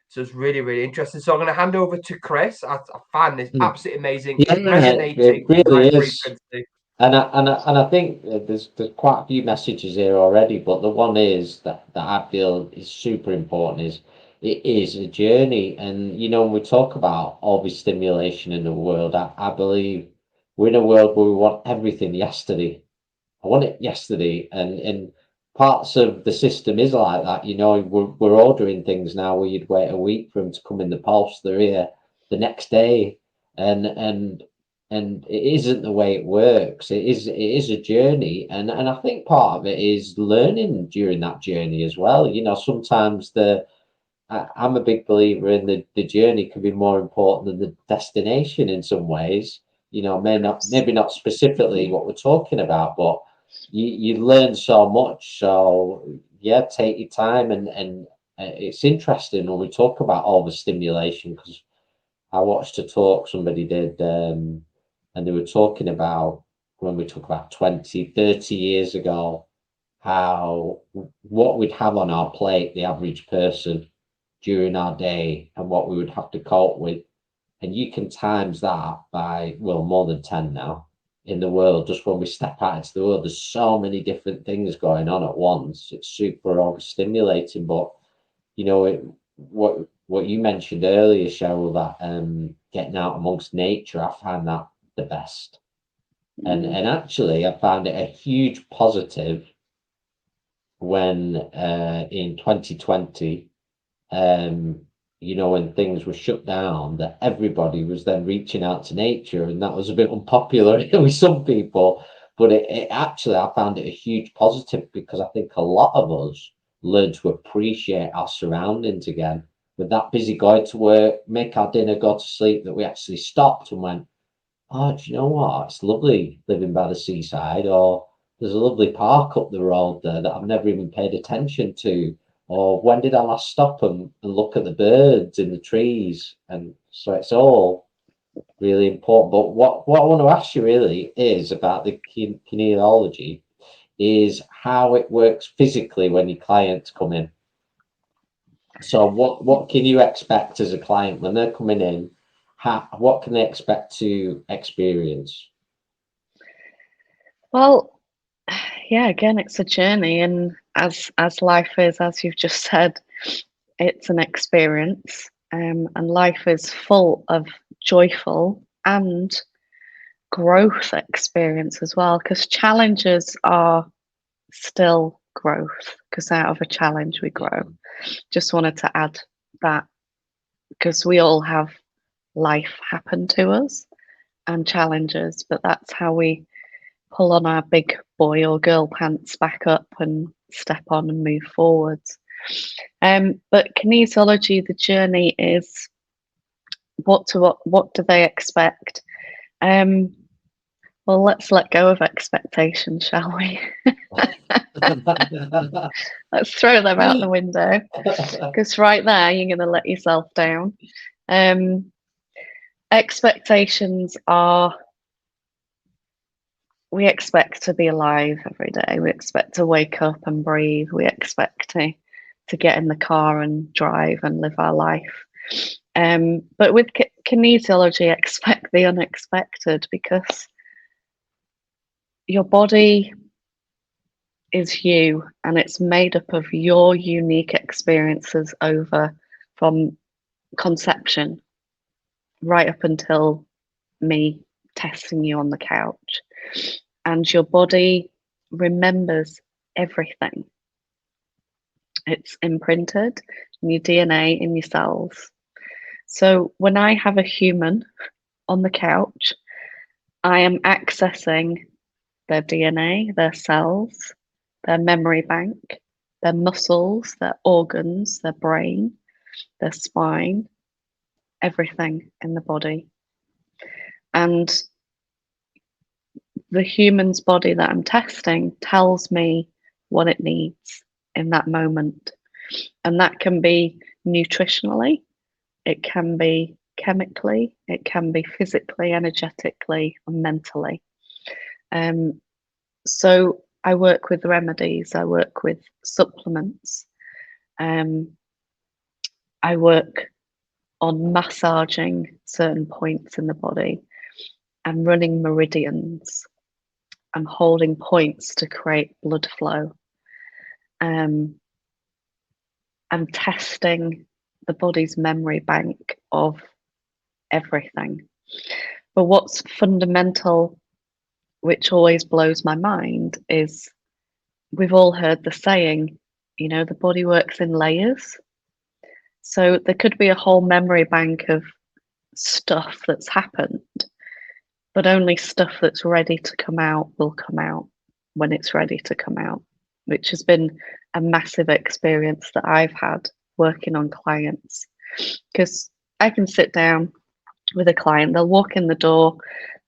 So it's really, really interesting. So I'm going to hand over to Chris. I find this absolutely amazing. Yeah, It's resonating it with really my is. frequency. And I think there's quite a few messages here already, but the one is that I feel is super important is it is a journey. And when we talk about overstimulation in the world, I believe we're in a world where we want everything yesterday. I want it yesterday, and parts of the system is like that. We're ordering things now where you'd wait a week for them to come in the post. They're here the next day, and it isn't the way it works. It is a journey, and I think part of it is learning during that journey as well. Sometimes I'm a big believer in the journey can be more important than the destination in some ways. Maybe not specifically what we're talking about, but you learn so much. So yeah, take your time, and it's interesting when we talk about overstimulation, because I watched a talk somebody did, and they were talking about when we talk about 20, 30 years ago, how what we'd have on our plate, the average person, during our day, and what we would have to cope with. And you can times that by, well, more than 10 now in the world. Just when we step out into the world, there's so many different things going on at once. It's super overstimulating. But what you mentioned earlier, Cheryl, that getting out amongst nature, I find that the best. And actually, I found it a huge positive when in 2020, when things were shut down, that everybody was then reaching out to nature, and that was a bit unpopular with some people. But it actually, I found it a huge positive, because I think a lot of us learned to appreciate our surroundings again. With that busy going to work, make our dinner, go to sleep, that we actually stopped and went, oh, do you know what? It's lovely living by the seaside, or there's a lovely park up the road there that I've never even paid attention to. Or when did I last stop and look at the birds in the trees? And so it's all really important. But what I want to ask you really is about the kinesiology, is how it works physically when your clients come in. So what can you expect as a client when they're coming in? What can they expect to experience? Well, yeah, again, it's a journey, and as life is, as you've just said, it's an experience, and life is full of joyful and growth experience as well, because challenges are still growth, because out of a challenge we grow. Just wanted to add that, because we all have life happen to us and challenges, but that's how we pull on our big boy or girl pants back up and step on and move forwards. But kinesiology, the journey is what do they expect? Well, let's let go of expectations, shall we? Let's throw them out the window, because right there you're going to let yourself down. Expectations are, we expect to be alive every day. We expect to wake up and breathe. We expect to get in the car and drive and live our life. But with kinesiology, expect the unexpected, because your body is you, and it's made up of your unique experiences over from conception right up until me testing you on the couch. And your body remembers everything. It's imprinted in your DNA, in your cells. So when I have a human on the couch, I am accessing their DNA, their cells, their memory bank, their muscles, their organs, their brain, their spine, everything in the body. And the human's body that I'm testing tells me what it needs in that moment. And that can be nutritionally, it can be chemically, it can be physically, energetically, and mentally. So I work with remedies, I work with supplements, I work on massaging certain points in the body. I'm running meridians. I'm holding points to create blood flow. I'm testing the body's memory bank of everything. But what's fundamental, which always blows my mind, is we've all heard the saying, the body works in layers. So there could be a whole memory bank of stuff that's happened, but only stuff that's ready to come out will come out when it's ready to come out, which has been a massive experience that I've had working on clients. Because I can sit down with a client, they'll walk in the door,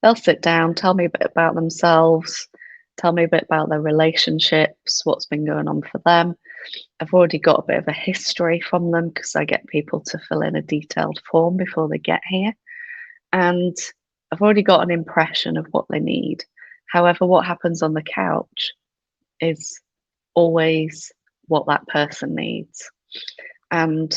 they'll sit down, tell me a bit about themselves, tell me a bit about their relationships, what's been going on for them. I've already got a bit of a history from them because I get people to fill in a detailed form before they get here. And I've already got an impression of what they need. However, what happens on the couch is always what that person needs. And,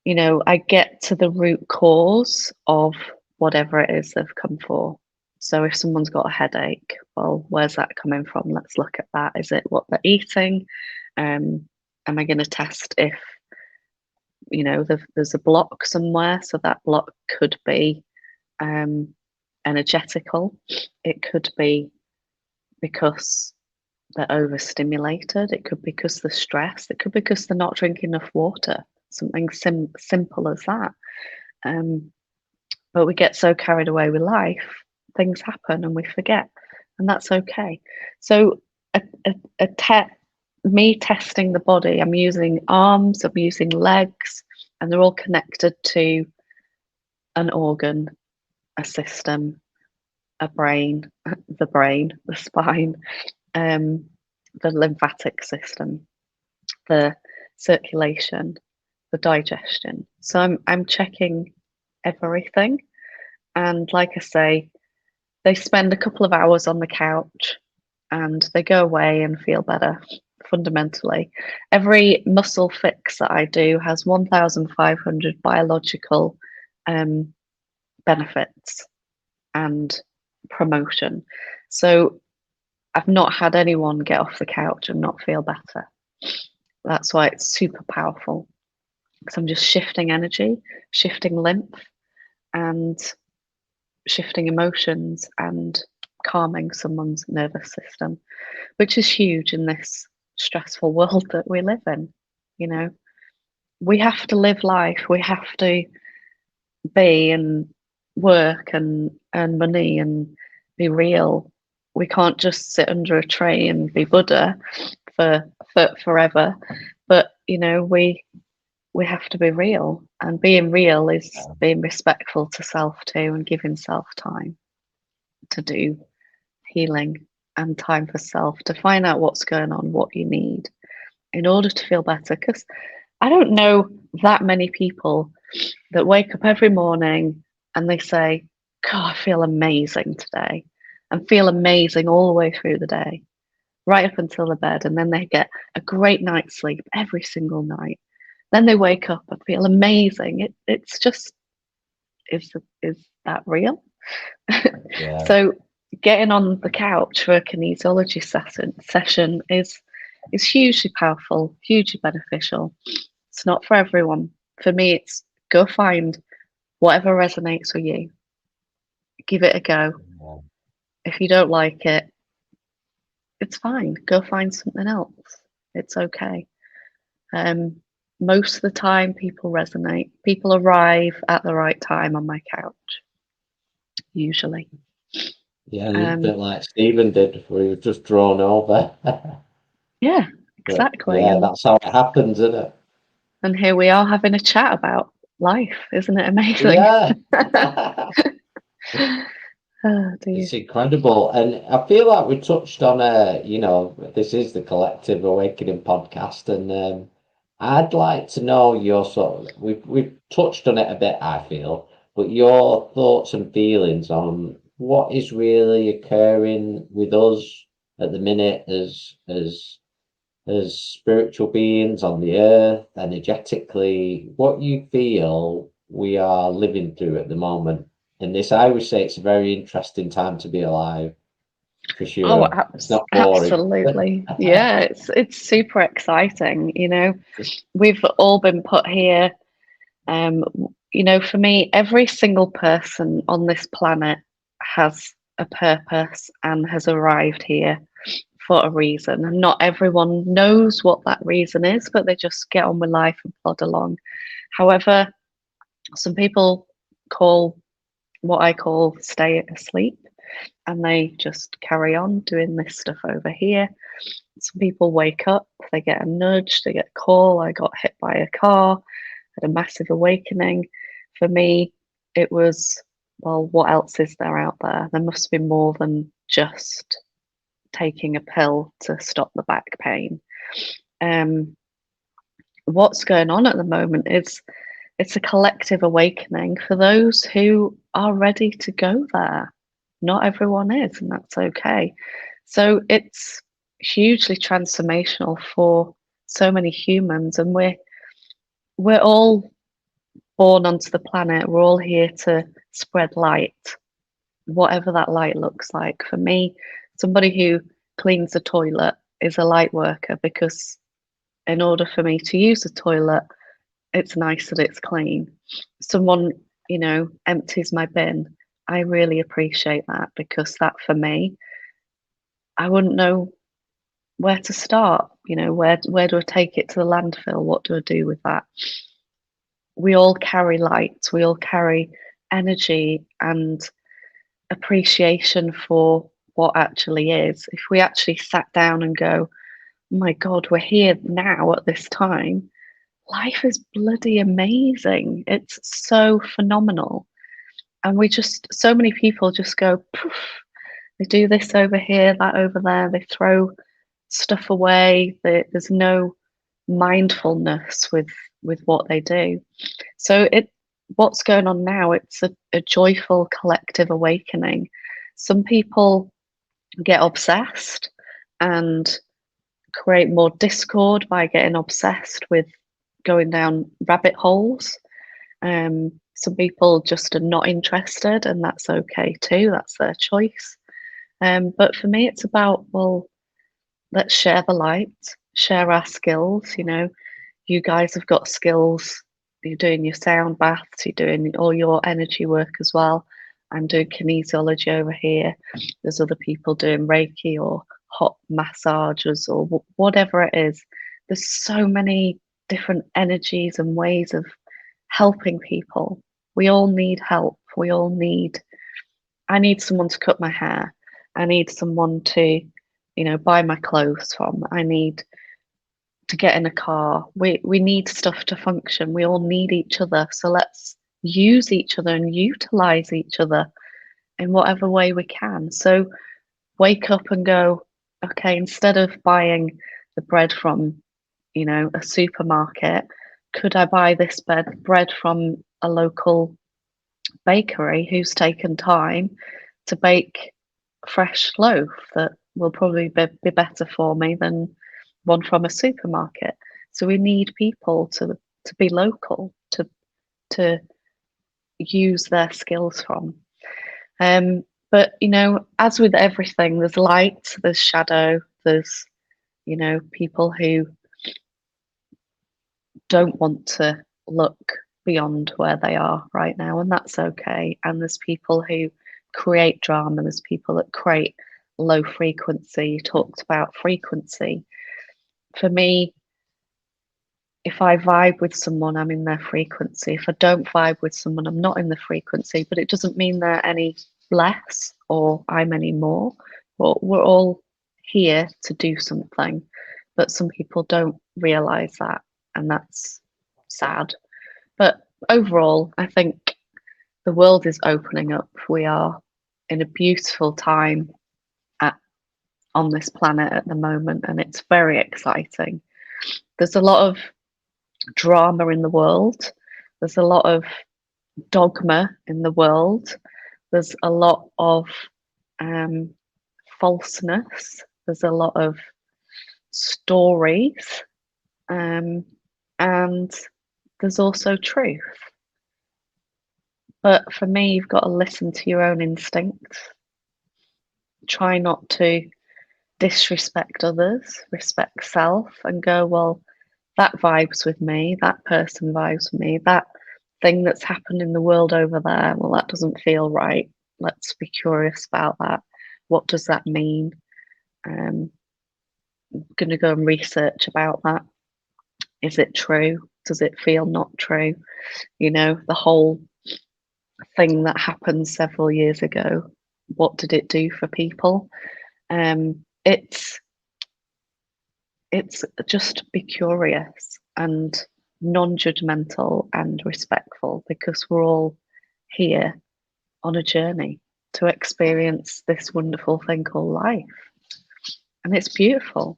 I get to the root cause of whatever it is they've come for. So if someone's got a headache, well, where's that coming from? Let's look at that. Is it what they're eating? Am I going to test if, there's a block somewhere? So that block could be energetical. It could be because they're overstimulated. It could be because they're stressed. It could be because they're not drinking enough water. Something simple as that. But we get so carried away with life, things happen and we forget, and that's okay. So me testing the body, I'm using arms, I'm using legs, and they're all connected to an organ, a system, a brain, the spine, the lymphatic system, the circulation, the digestion. So I'm checking everything. And like I say, they spend a couple of hours on the couch and they go away and feel better fundamentally. Every muscle fix that I do has 1,500 biological benefits and promotion. So I've not had anyone get off the couch and not feel better. That's why it's super powerful, because I'm just shifting energy, shifting lymph, and shifting emotions and calming someone's nervous system, which is huge in this stressful world that we live in. We have to live life, we have to be and work and earn money and be real. We can't just sit under a tree and be Buddha for forever. But we have to be real, and being real is being respectful to self too, and giving self time to do healing and time for self to find out what's going on, what you need in order to feel better. Because I don't know that many people that wake up every morning and they say, God, I feel amazing today, and feel amazing all the way through the day, right up until the bed, and then they get a great night's sleep every single night. Then they wake up and feel amazing. It's just, is that real? Yeah. So getting on the couch for a kinesiology session is hugely powerful, hugely beneficial. It's not for everyone. For me, it's go find whatever resonates with you. Give it a go. Yeah. If you don't like it, it's fine. Go find something else. It's okay. Most of the time, people resonate. People arrive at the right time on my couch, usually. Yeah, a bit like Stephen did, where he was just drawn over. Yeah, exactly. Yeah, that's how it happens, isn't it? And here we are having a chat about life. Isn't it amazing? Yeah. Oh, dear. It's incredible. And I feel like we touched on, this is the Collective Awakening podcast, and I'd like to know your we've touched on it a bit, I feel, but your thoughts and feelings on what is really occurring with us at the minute as spiritual beings on the earth, energetically, what you feel we are living through at the moment. In this, I would say it's a very interesting time to be alive, for Oh, sure. It's not boring. absolutely. Yeah, it's super exciting. We've all been put here. For me, every single person on this planet has a purpose and has arrived here for a reason. And not everyone knows what that reason is, but they just get on with life and plod along. However, some people call what I call stay asleep, and they just carry on doing this stuff over here. Some people wake up, they get a nudge, they get a call. I got hit by a car, had a massive awakening. For me, it was, well, what else is there out there? There must be more than just taking a pill to stop the back pain. What's going on at the moment is it's a collective awakening for those who are ready to go there. Not everyone is, and that's okay. So it's hugely transformational for so many humans, and we're all born onto the planet. We're all here to spread light, whatever that light looks like. For me, somebody who cleans the toilet is a light worker, because in order for me to use the toilet, it's nice that it's clean. Someone, empties my bin. I really appreciate that, because that, for me, I wouldn't know where to start. Where do I take it to the landfill? What do I do with that? We all carry light. We all carry energy and appreciation for what actually is. If we actually sat down and go, oh my God, we're here now at this time, life is bloody amazing. It's so phenomenal. And so many people just go, poof, they do this over here, that over there, they throw stuff away. There's no mindfulness with what they do. So what's going on now, it's a joyful collective awakening. Some people get obsessed and create more discord by getting obsessed with going down rabbit holes. Some people just are not interested, and that's okay too. That's their choice. But for me, it's about, well, let's share the light, share our skills. You guys have got skills. You're doing your sound baths, you're doing all your energy work as well. I'm doing kinesiology over here. There's other people doing Reiki or hot massages or whatever it is. There's so many different energies and ways of helping people. We all need help. I need someone to cut my hair. I need someone to, buy my clothes from. I need to get in a car. We need stuff to function. We all need each other. So let's use each other and utilize each other in whatever way we can. So wake up and go, okay, instead of buying the bread from, a supermarket, could I buy this bread from a local bakery who's taken time to bake a fresh loaf that will probably be better for me than one from a supermarket? So we need people to be local, to use their skills from. But as with everything, there's light, there's shadow, there's people who don't want to look beyond where they are right now, and that's okay. And there's people who create drama, there's people that create low frequency. You talked about frequency. For me, if I vibe with someone, I'm in their frequency. If I don't vibe with someone, I'm not in the frequency. But it doesn't mean they're any less or I'm any more. Well, we're all here to do something, but some people don't realize that, and that's sad. But overall, I think the world is opening up. We are in a beautiful time on this planet at the moment, and it's very exciting. There's a lot of drama in the world. There's a lot of dogma in the world. there's a lot of falseness, there's a lot of stories, and there's also truth. But for me, you've got to listen to your own instincts. Try not to disrespect others, respect self, and go, well, that vibes with me, that person vibes with me, that thing that's happened in the world over there, well, that doesn't feel right. Let's be curious about that. What does that mean? I'm going to go and research about that. Is it true? Does it feel not true? You know, the whole thing that happened several years ago, what did it do for people? It's just be curious and non-judgmental and respectful, because we're all here on a journey to experience this wonderful thing called life, and it's beautiful.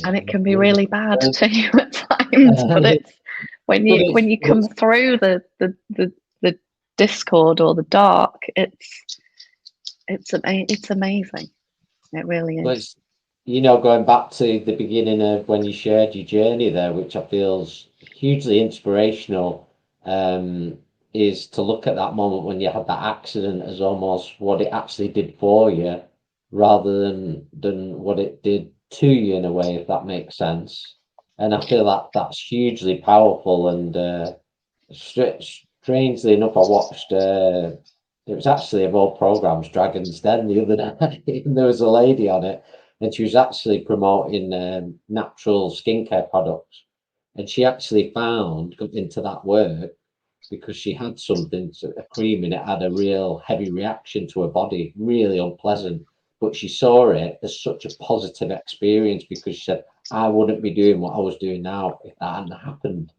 And it can be really bad too at times, but it's when you come through the discord or the dark, it's amazing. It really is. Well, going back to the beginning of when you shared your journey there, which I feel is hugely inspirational, is to look at that moment when you had that accident as almost what it actually did for you, rather than what it did to you, in a way, if that makes sense. And I feel that that's hugely powerful. And strangely enough, I watched it was actually, of all programs, Dragon's Den the other night, and there was a lady on it, and she was actually promoting natural skincare products, and she actually found into that work because she had something, a cream, and it had a real heavy reaction to her body, really unpleasant. But she saw it as such a positive experience, because she said, I wouldn't be doing what I was doing now if that hadn't happened.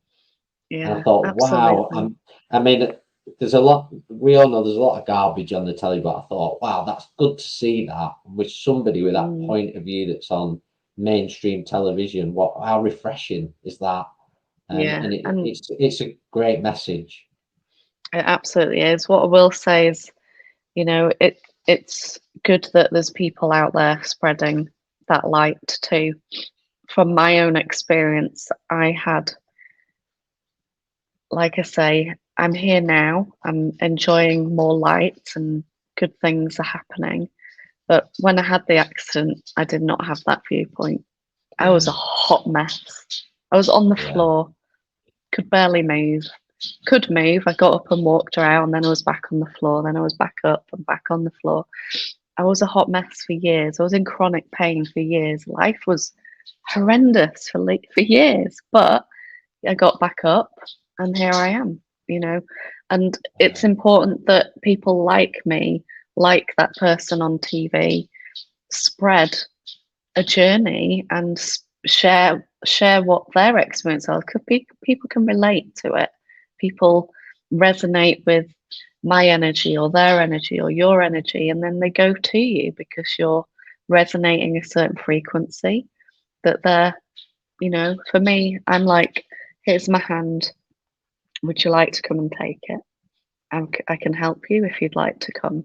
And I Yeah, thought, wow, absolutely. I mean, there's a lot, we all know there's a lot of garbage on the telly, but I thought, wow, that's good to see that with somebody with that point of view that's on mainstream television. How refreshing is that? Yeah, And and it's a great message. it absolutely is. What I will say is, you know, it's good that there's people out there spreading that light too. From my own experience, I had, like I say, I'm here now. I'm enjoying more light and good things are happening. But when I had the accident, I did not have that viewpoint. I was a hot mess. I was on the Yeah. floor, could barely move. Could move. I got up and walked around, then I was back on the floor, then I was back up and back on the floor. I was a hot mess for years. I was in chronic pain for years. Life was horrendous for years, but I got back up and here I am, you know. And it's important that people like me, like that person on TV, spread a journey and share what their experience are, because people can relate to it. People resonate with my energy or their energy or your energy, and then they go to you because you're resonating a certain frequency that they're, you know. For me, I'm like, here's my hand, would you like to come and take it? I can help you if you'd like to come.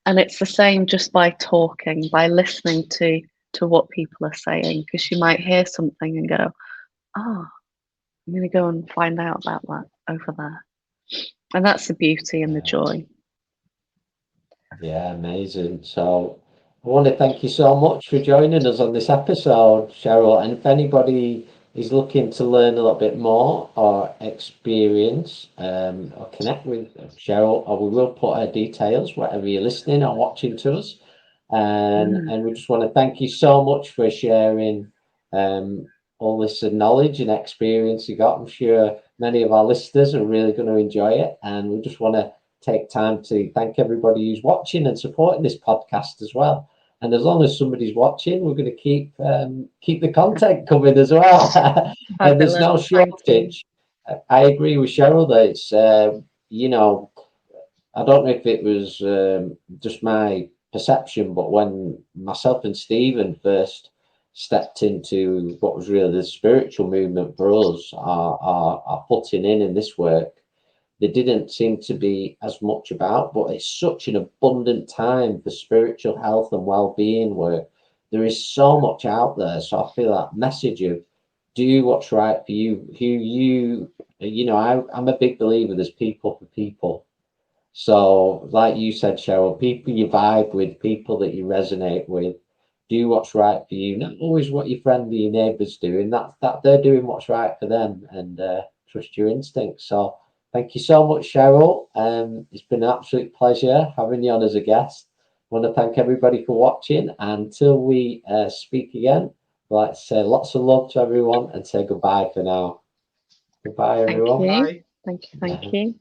And it's the same just by talking, by listening to what people are saying, because you might hear something and go, oh, I'm going to go and find out about that over there. And that's the beauty and the joy. Yeah, amazing. So I want to thank you so much for joining us on this episode, Cheryl. And if anybody is looking to learn a little bit more or experience or connect with Cheryl, or we will put her details wherever you're listening or watching to us. And we just want to thank you so much for sharing all this knowledge and experience you got. I'm sure many of our listeners are really going to enjoy it. And we just want to take time to thank everybody who's watching and supporting this podcast as well. And as long as somebody's watching, we're going to keep the content coming as well. And there's no shortage. I agree with Cheryl that it's I don't know if it was just my perception, but when myself and Stephen first stepped into what was really the spiritual movement for us, our putting in this work, there didn't seem to be as much about, but it's such an abundant time for spiritual health and well-being work. There is so much out there. So I feel that message of do what's right for you, I'm a big believer there's people for people. So like you said, Cheryl, people you vibe with, people that you resonate with, do what's right for you, not always what your friend or your neighbour's doing, that they're doing what's right for them, and trust your instincts. So thank you so much, Cheryl. It's been an absolute pleasure having you on as a guest. I want to thank everybody for watching. Until we speak again, I'd like to say lots of love to everyone and say goodbye for now. Goodbye, Thank everyone. you. Bye. Thank you.